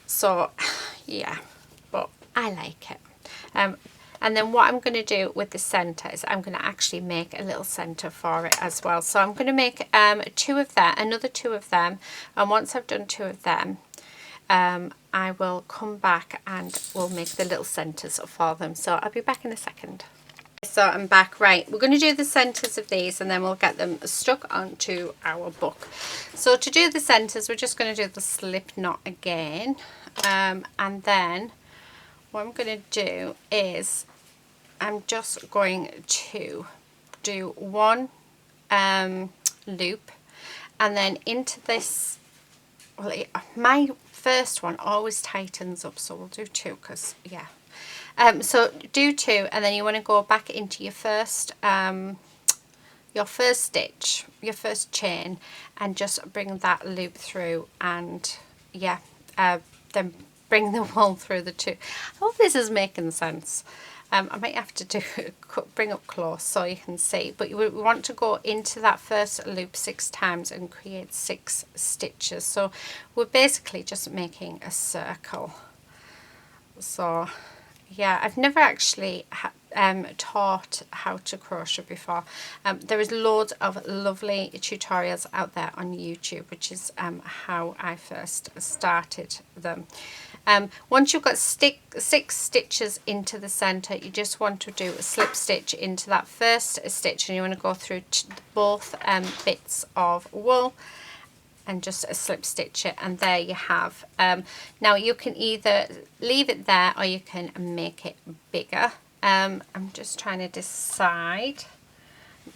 So yeah, but I like it. And then what I'm going to do with the centre is I'm going to actually make a little centre for it as well. So I'm going to make 2 of that, another 2 of them, and once I've done 2 of them, I will come back and we'll make the little centres for them. So I'll be back in a second. So I'm back. Right, we're going to do the centres of these and then we'll get them stuck onto our book. So to do the centres, we're just going to do the slip knot again, and then what I'm going to do is I'm just going to do 1 loop, and then into this, well, my first one always tightens up, so we'll do 2 because yeah. So do 2, and then you want to go back into your first stitch, your first chain, and just bring that loop through, and yeah, then bring the wool through the 2. I hope this is making sense. I might have to bring up close so you can see, but we want to go into that first loop 6 times and create 6 stitches. So we're basically just making a circle. So yeah, I've never actually taught how to crochet before. There is loads of lovely tutorials out there on YouTube, which is how I first started them. Once you've got 6 stitches into the center, you just want to do a slip stitch into that first stitch, and you want to go through both bits of wool, and just slip stitch it, and there you have. Now you can either leave it there or you can make it bigger. I'm just trying to decide.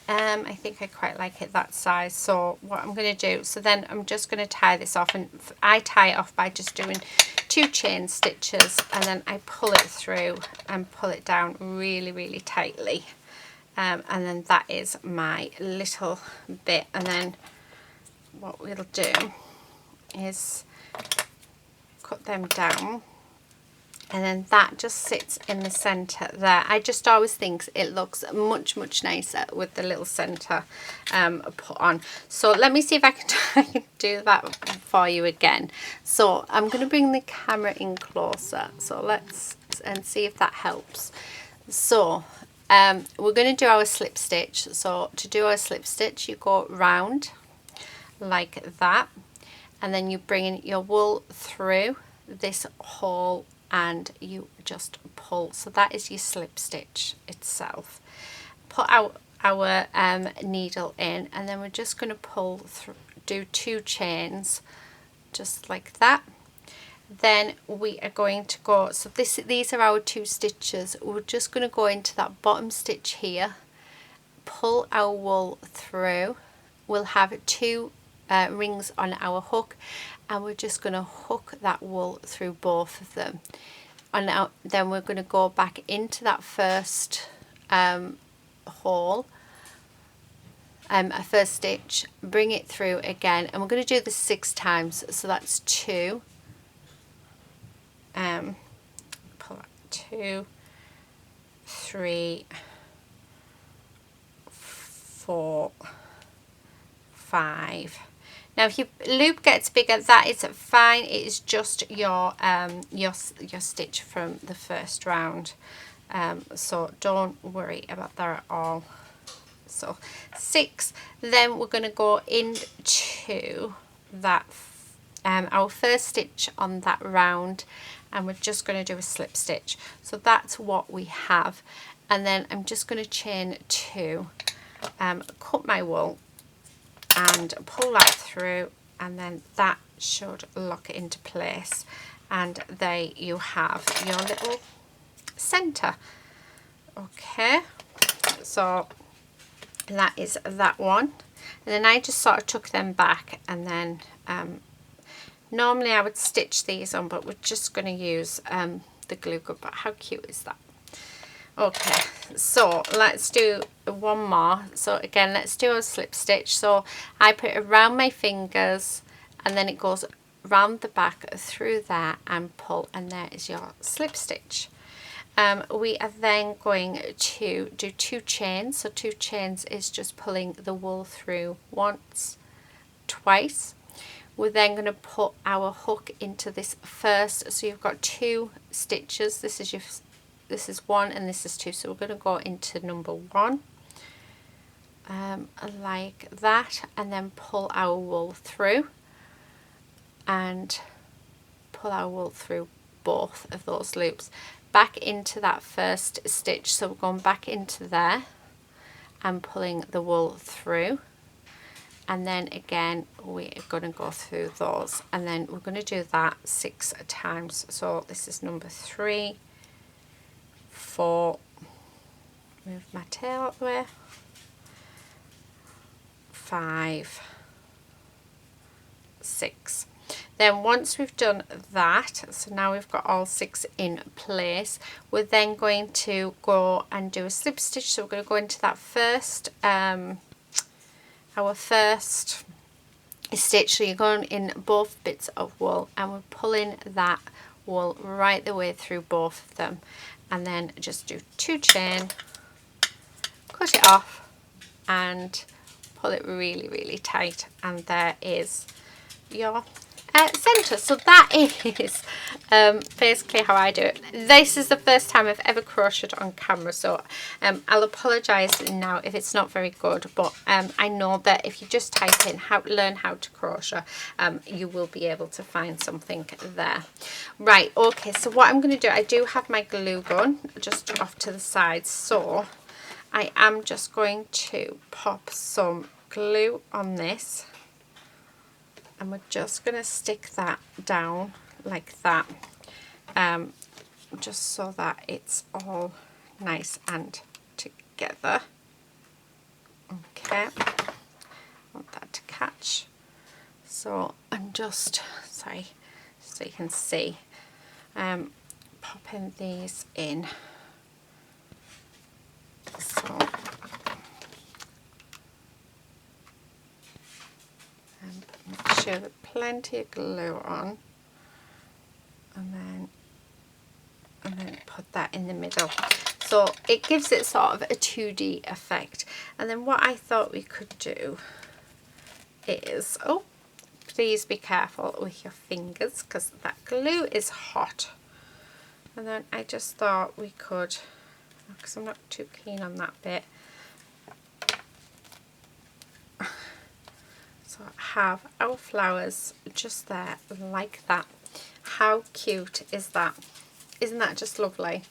I think I quite like it that size, so what I'm going to do, so then I'm just going to tie this off, and I tie it off by just doing 2 chain stitches, and then I pull it through and pull it down really tightly, and then that is my little bit. And then what we'll do is cut them down, and then that just sits in the center there. I just always think it looks much nicer with the little center put on. So let me see if I can try and do that for you again. So I'm going to bring the camera in closer, so let's and see if that helps. So we're going to do our slip stitch. So to do our slip stitch, you go round like that, and then you bring in your wool through this hole and you just pull. So that is your slip stitch itself. Put out our needle in, and then we're just going to pull through, do 2 chains just like that. Then we are going to go, so these are our 2 stitches. We're just going to go into that bottom stitch here, pull our wool through. We'll have 2 rings on our hook, and we're just going to hook that wool through both of them. And now then we're going to go back into that first hole, a first stitch, bring it through again, and we're going to do this 6 times. So that's 2, pull out 2, 3, 4, 5. Now if your loop gets bigger, that is fine. It is just your stitch from the first round, so don't worry about that at all. So 6. Then we're going to go into that our first stitch on that round, and we're just going to do a slip stitch. So that's what we have, and then I'm just going to chain 2, cut my wool and pull that through, and then that should lock it into place, and there you have your little center. Okay, so that is that one, and then I just sort of tuck them back, and then normally I would stitch these on, but we're just going to use the glue gun. But how cute is that? Okay, so let's do one more. So again, let's do a slip stitch. So I put it around my fingers, and then it goes round the back through there and pull, and there is your slip stitch. We are then going to do 2 chains. So 2 chains is just pulling the wool through once, twice. We're then going to put our hook into this first. So you've got 2 stitches. This is 1 and this is 2, so we're going to go into number 1 like that, and then pull our wool through and pull our wool through both of those loops back into that first stitch. So we're going back into there and pulling the wool through, and then again we're going to go through those, and then we're going to do that 6 times. So this is number 3, 4, move my tail out the way, 5, 6. Then once we've done that, so now we've got all 6 in place, we're then going to go and do a slip stitch. So we're going to go into that first, our first stitch. So you're going in both bits of wool, and we're pulling that wool right the way through both of them, and then just do 2 chain, cut it off and pull it really tight, and there is your center. So that is basically how I do it. This is the first time I've ever crocheted on camera, so I'll apologise now if it's not very good, but I know that if you just type in learn how to crochet, you will be able to find something there. Right, okay, so what I'm going to do, I do have my glue gun just off to the side, so I am just going to pop some glue on this. and we're just going to stick that down like that, just so that it's all nice and together. Okay, I want that to catch. So I'm just, sorry, so you can see, popping these in. So, and make sure that plenty of glue on, and then put that in the middle. So it gives it sort of a 2D effect. And then what I thought we could do is, oh, please be careful with your fingers because that glue is hot. And then I just thought we could, because I'm not too keen on that bit, so have our flowers just there like that. How cute is that? Isn't that just lovely?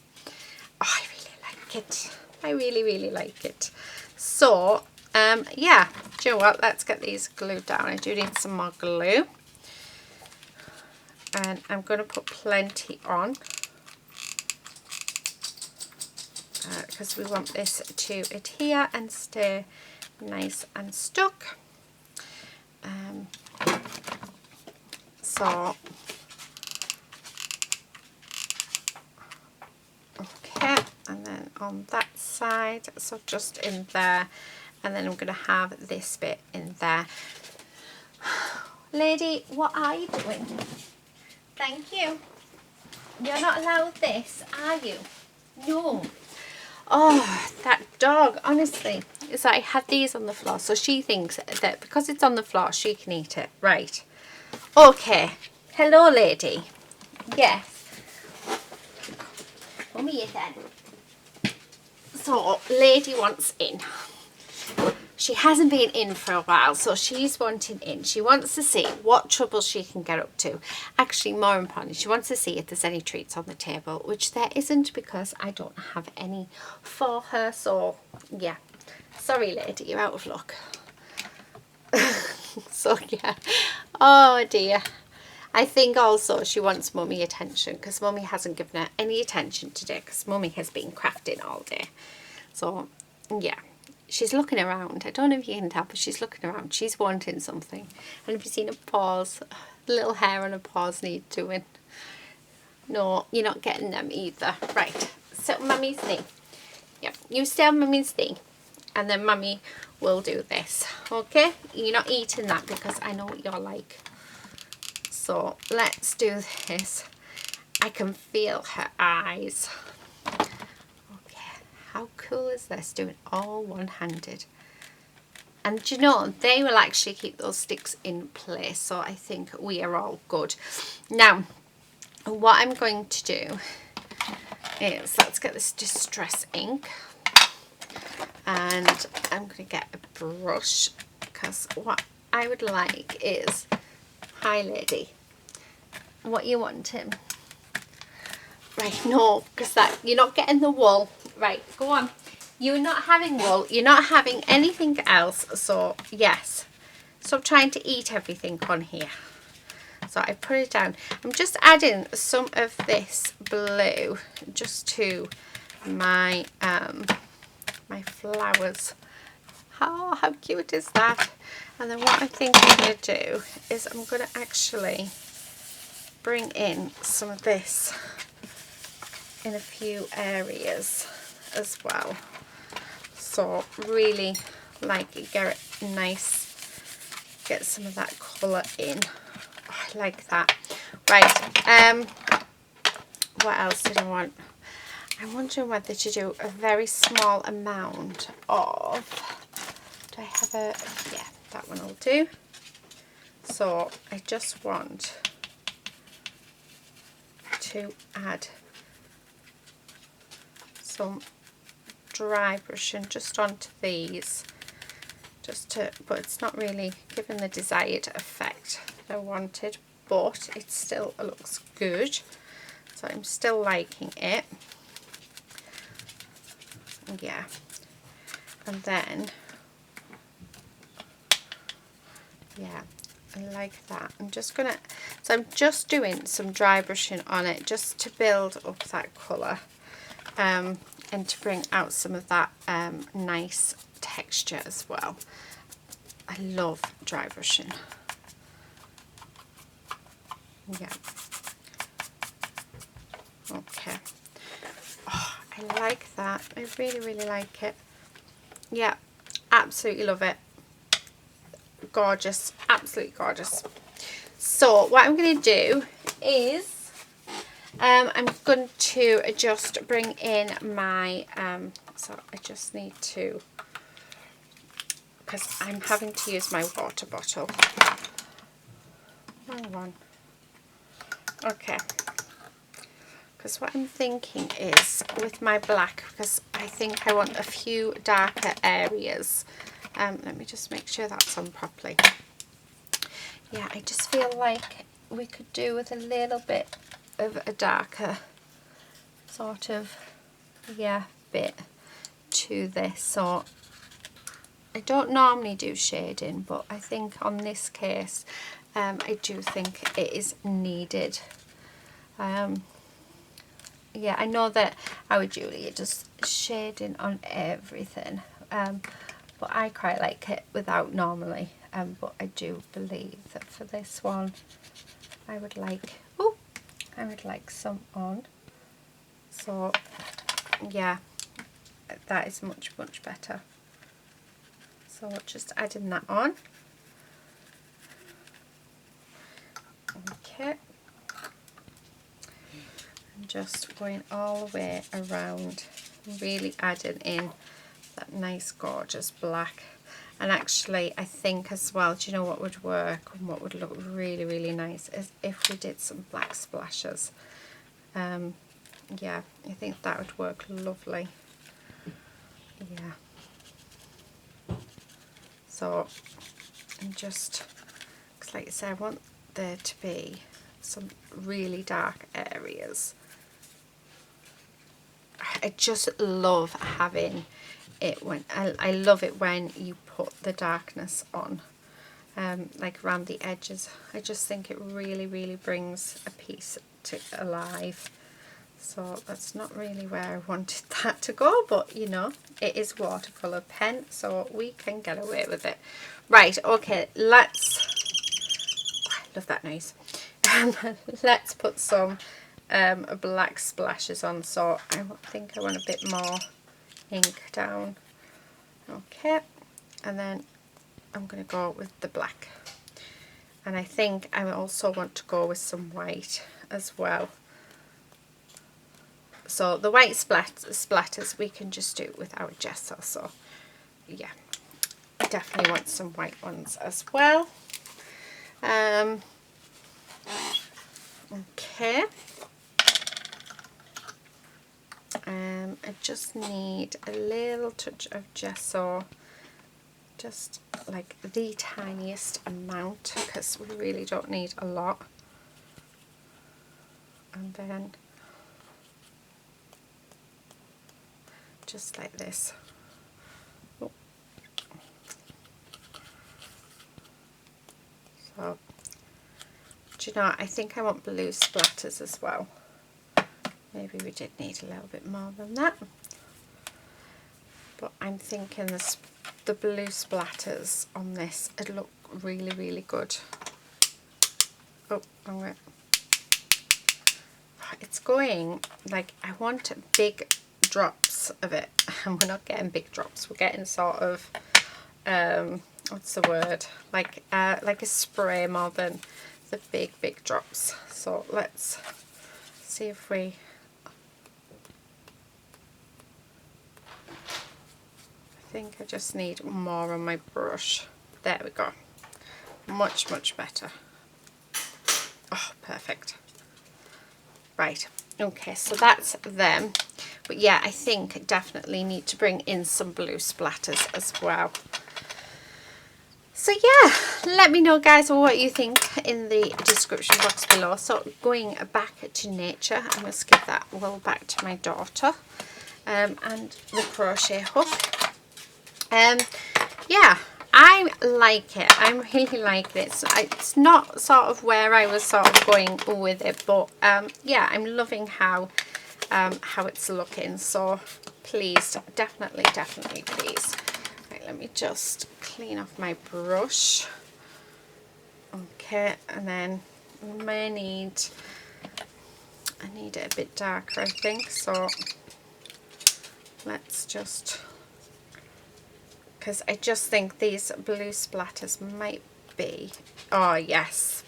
Oh, I really like it. I really like it. So yeah, do you know what, let's get these glued down. I do need some more glue, and I'm going to put plenty on because we want this to adhere and stay nice and stuck. So okay, and then on that side, so just in there, and then I'm going to have this bit in there. Lady, what are you doing? Thank you. You're not allowed this, are you? No. Oh, that dog, honestly. So I had these on the floor, so she thinks that because it's on the floor, she can eat it. Right. Okay. Hello, lady. Yes. Come here then. So, lady wants in. She hasn't been in for a while, so she's wanting in. She wants to see what trouble she can get up to. Actually, more importantly, she wants to see if there's any treats on the table, which there isn't because I don't have any for her. So, yeah. Sorry, lady, you're out of luck. So, yeah. Oh, dear. I think also she wants mummy attention because mummy hasn't given her any attention today because mummy has been crafting all day. So, yeah. She's looking around. I don't know if you can tell, but she's looking around. She's wanting something. And have you seen her paws? The little hair on her paws need doing. No, you're not getting them either. Right, sit on mummy's knee. Yep, you stay on mummy's knee. And then mummy will do this. Okay? You're not eating that because I know what you're like. So let's do this. I can feel her eyes. How cool is this, doing all one-handed? And do you know, they will actually keep those sticks in place, so I think we are all good. Now, what I'm going to do is, let's get this distress ink, and I'm going to get a brush, because what I would like is, hi lady, what you wanting? Right, no, because that, you're not getting the wool. Right, go on. You're not having wool. You're not having anything else. So, yes. Stop trying to eat everything on here. So, I put it down. I'm just adding some of this blue just to my my flowers. How cute is that? And then what I think I'm going to do is I'm going to actually bring in some of this in a few areas as well, so really like get it nice, get some of that colour in. Oh, I like that. Right, what else did I want? I'm wondering whether to do a very small amount of, do I have a, yeah, that one will do. So I just want to add some dry brushing just onto these, just to, but it's not really giving the desired effect that I wanted, but it still looks good, so I'm still liking it. Yeah, and then yeah, I like that. I'm just gonna, so I'm just doing some dry brushing on it just to build up that colour, and to bring out some of that nice texture as well. I love dry brushing. Yeah. Okay. Oh, I like that. I really, really like it. Yeah, absolutely love it. Gorgeous, absolutely gorgeous. So what I'm going to do is I'm going to just bring in my so I just need to, because I'm having to use my water bottle. Wrong one. Okay, because what I'm thinking is with my black, because I think I want a few darker areas. Let me just make sure that's on properly. Yeah, I just feel like we could do with a little bit of a darker sort of, yeah, bit to this. So I don't normally do shading, but I think on this case I do think it is needed. Yeah, I know that our Julia does shading on everything, but I quite like it without normally. But I do believe that for this one, I would like some on. So yeah, that is much better. So just adding that on. Okay. And just going all the way around, really adding in that nice gorgeous black. And actually I think as well, do you know what would work and what would look really, really nice is if we did some black splashes. Yeah, I think that would work lovely. Yeah. So I'm just, because like I say, I want there to be some really dark areas. I just love having it when I love it when you put the darkness on, like around the edges. I just think it really brings a piece to alive. So that's not really where I wanted that to go, but you know, it is watercolour pen, so we can get away with it. Right, okay, let's, I love that noise. Let's put some black splashes on. So I think I want a bit more ink down. Okay, and then I'm going to go with the black, and I think I also want to go with some white as well. So the white splatters we can just do with our gesso. So yeah, I definitely want some white ones as well. Okay. I just need a little touch of gesso, just like the tiniest amount, because we really don't need a lot. And then just like this. Oh. So, do you know, I think I want blue splatters as well. Maybe we did need a little bit more than that, but I'm thinking the blue splatters on this, it'd look really good. Oh, wrong way. It's going, like, I want big drops of it, and we're not getting big drops, we're getting sort of what's the word, like a spray more than the big drops. So let's see if we, I think I just need more on my brush. There we go. Much better. Oh, perfect. Right, okay, so that's them. But yeah, I think definitely need to bring in some blue splatters as well. So yeah, let me know guys what you think in the description box below. So going back to nature, I must give that wool back to my daughter, and the crochet hook. Yeah, I like it. I really like this. It's not sort of where I was sort of going with it, but yeah, I'm loving how it's looking. So pleased, definitely pleased. Right, let me just clean off my brush. Okay, and then I need it a bit darker, I think. So let's just, because I just think these blue splatters might be, oh yes,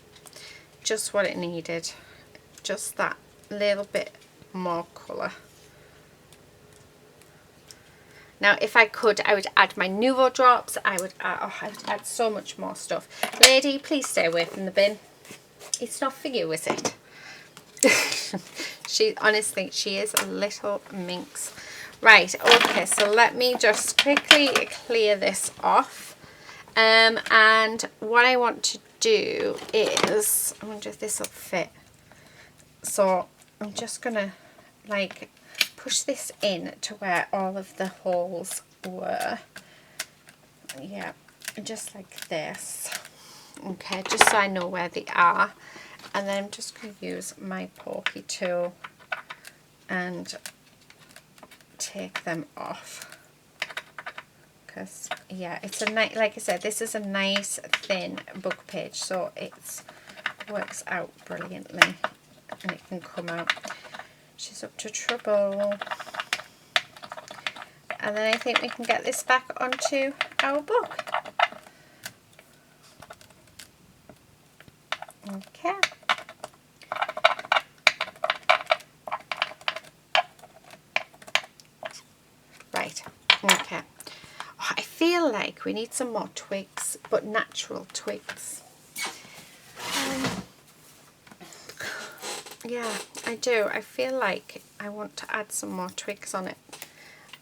just what it needed. Just that little bit more colour. Now if I could, I would add my Nuvo drops. I would add so much more stuff. Lady, please stay away from the bin. It's not for you, is it? She honestly, she is a little minx. Right, okay, so let me just quickly clear this off. And what I want to do is, I wonder if this will fit. So I'm just gonna like push this in to where all of the holes were. Yeah, just like this. Okay, just so I know where they are. And then I'm just going to use my pokey tool and take them off. Because, yeah, it's a nice, like I said, this is a nice thin book page, so it works out brilliantly and it can come out. She's up to trouble. And then I think we can get this back onto our book. Okay. Right, okay. Oh, I feel like we need some more twigs, but natural twigs. Yeah, I do. I feel like I want to add some more twigs on it.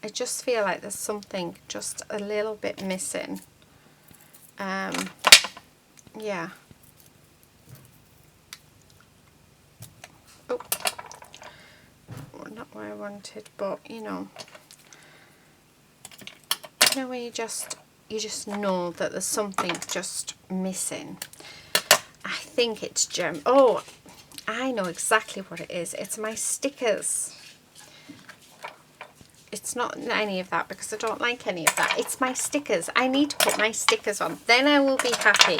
I just feel like there's something just a little bit missing. Yeah. Oh, well, not what I wanted, but you know when you just know that there's something just missing. I think it's gem. Oh, I know exactly what it is. It's my stickers. It's not any of that because I don't like any of that. It's my stickers. I need to put my stickers on. Then I will be happy.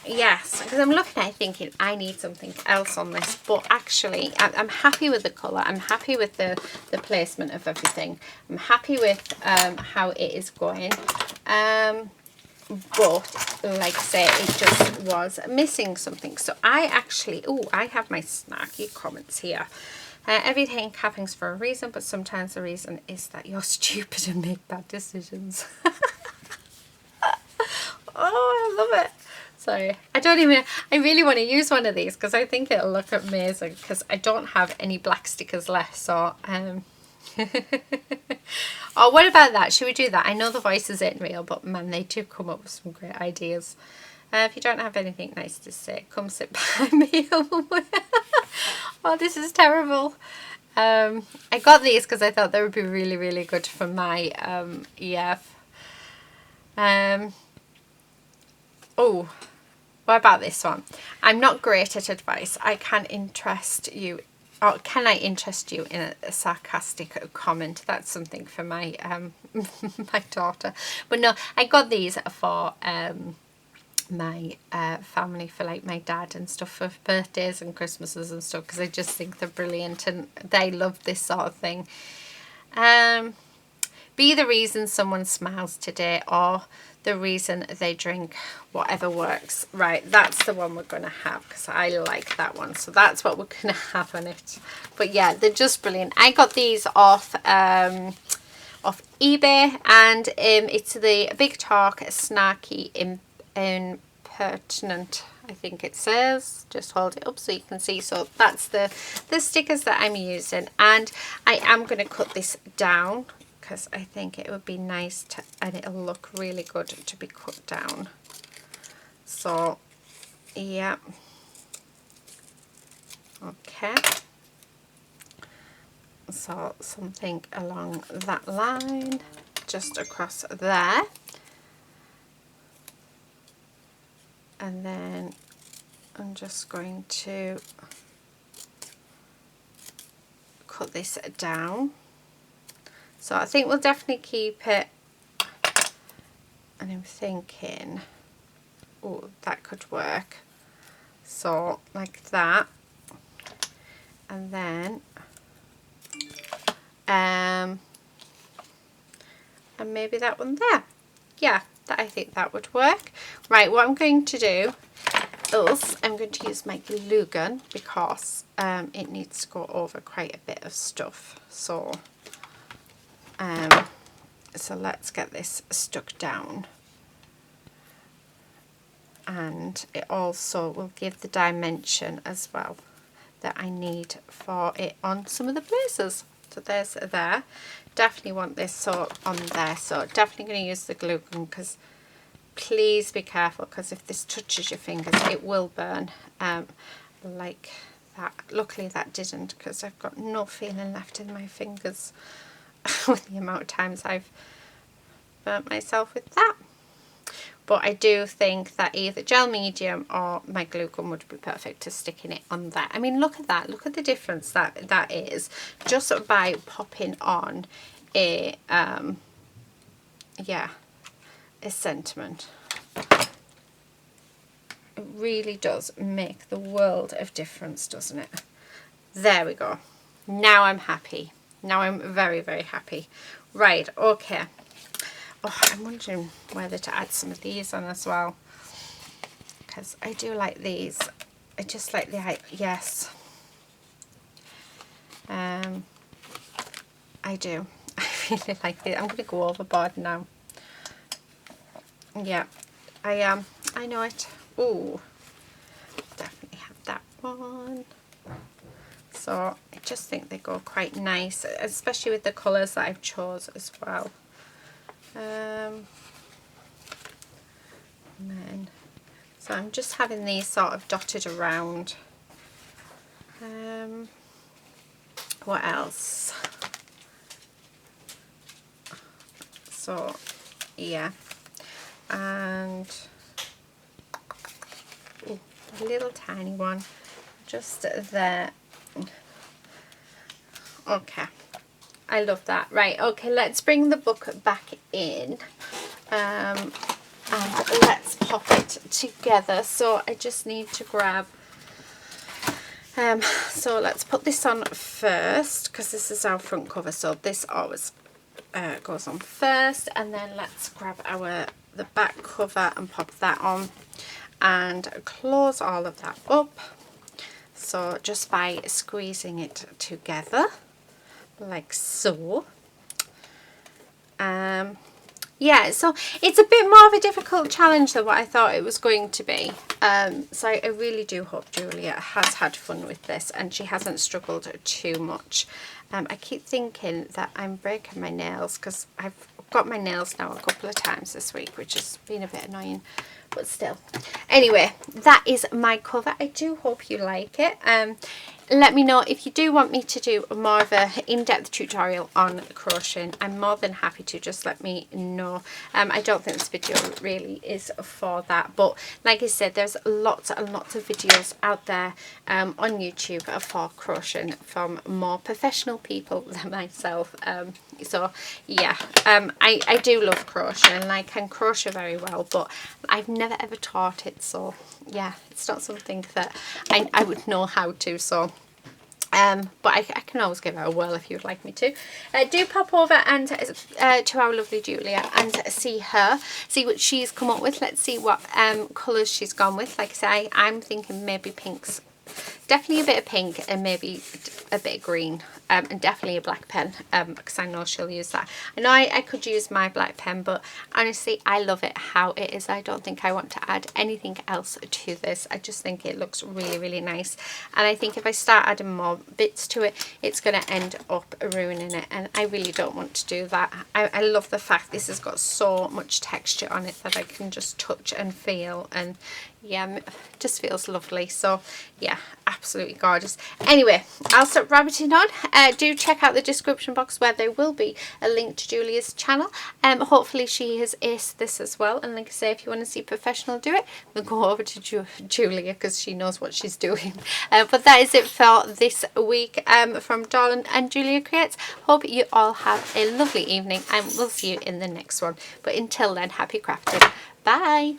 Yes, because I'm looking at it thinking I need something else on this. But actually, I'm happy with the colour. I'm happy with the placement of everything. I'm happy with how it is going. But like I say, it just was missing something. So I actually, I have my snarky comments here. Everything happens for a reason, but sometimes the reason is that you're stupid and make bad decisions. Oh, I love it. Sorry, I really want to use one of these because I think it'll look amazing because I don't have any black stickers left. So, oh, what about that? Should we do that? I know the voice isn't real, but man, they do come up with some great ideas. If you don't have anything nice to say, come sit by me. Oh, this is terrible. I got these because I thought they would be really, really good for my EF. Oh, what about this one? I'm not great at advice. I can interest you, or can I interest you in a sarcastic comment? That's something for my my daughter. But no, I got these for my family, for like my dad and stuff, for birthdays and Christmases and stuff, because I just think they're brilliant and they love this sort of thing. Be the reason someone smiles today, or the reason they drink, whatever works. Right, that's the one we're going to have because I like that one. So that's what we're going to have on it. But yeah, they're just brilliant. I got these off eBay, and it's the Big Talk Snarky Impertinent, I think it says. Just hold it up so you can see. So that's the stickers that I'm using, and I am going to cut this down because I think it would be nice to, and it'll look really good to be cut down. So yeah, okay, so something along that line, just across there. And then I'm just going to cut this down. So I think we'll definitely keep it, and I'm thinking, oh, that could work. So like that, and then and maybe that one there. Yeah, I think that would work. Right, what I'm going to do is I'm going to use my glue gun because it needs to go over quite a bit of stuff. So so let's get this stuck down, and it also will give the dimension as well that I need for it on some of the places. So there's there. Definitely want this so on there, so definitely going to use the glue gun, because please be careful, because if this touches your fingers it will burn, like that. Luckily that didn't, because I've got no feeling left in my fingers with the amount of times I've burnt myself with that. But I do think that either gel medium or my glue gun would be perfect to sticking it on there. I mean, look at that. Look at the difference that is just by popping on a yeah, a sentiment. It really does make the world of difference, doesn't it? There we go. Now I'm happy. Now I'm very, very happy. Right, okay. Oh, I'm wondering whether to add some of these on as well, because I do like these. I just like the, yes. I do. I really like it. I'm going to go overboard now. Yeah, I know it. Oh, definitely have that one. So I just think they go quite nice, especially with the colours that I've chose as well. And then, so I'm just having these sort of dotted around. What else? So yeah, and ooh, a little tiny one just there. Okay, I love that. Right, okay, let's bring the book back in, and let's pop it together. So I just need to grab, so let's put this on first, because this is our front cover, so this always goes on first, and then let's grab the back cover and pop that on and close all of that up. So just by squeezing it together like so. Yeah, so it's a bit more of a difficult challenge than what I thought it was going to be. So I really do hope Julia has had fun with this and she hasn't struggled too much. I keep thinking that I'm breaking my nails, because I've got my nails now a couple of times this week, which has been a bit annoying, but still. Anyway, that is my cover. I do hope you like it. Let me know if you do want me to do more of a in-depth tutorial on crocheting. I'm more than happy to. Just let me know. I don't think this video really is for that, but like I said, there's lots and lots of videos out there on YouTube for crocheting from more professional people than myself. So yeah, I do love crocheting, and I can crochet very well, but I've never ever taught it, so yeah, it's not something that I would know how to. So but I can always give it a whirl if you'd like me to. Do pop over and to our lovely Julia and see what she's come up with. Let's see what colours she's gone with. Like I say, I'm thinking maybe pinks, definitely a bit of pink, and maybe a bit of green, and definitely a black pen, because I know she'll use that. I know I could use my black pen, but honestly I love it how it is. I don't think I want to add anything else to this. I just think it looks really, really nice, and I think if I start adding more bits to it, it's going to end up ruining it, and I really don't want to do that. I love the fact this has got so much texture on it that I can just touch and feel, and yeah, it just feels lovely. So yeah, absolutely gorgeous. Anyway, I'll stop rabbiting on. Do check out the description box where there will be a link to Julia's channel. Hopefully she has aced this as well, and like I say, if you want to see professional do it, we'll go over to Julia because she knows what she's doing. But that is it for this week from Dawn and Julia Creates. Hope you all have a lovely evening, and we'll see you in the next one. But until then, happy crafting. Bye.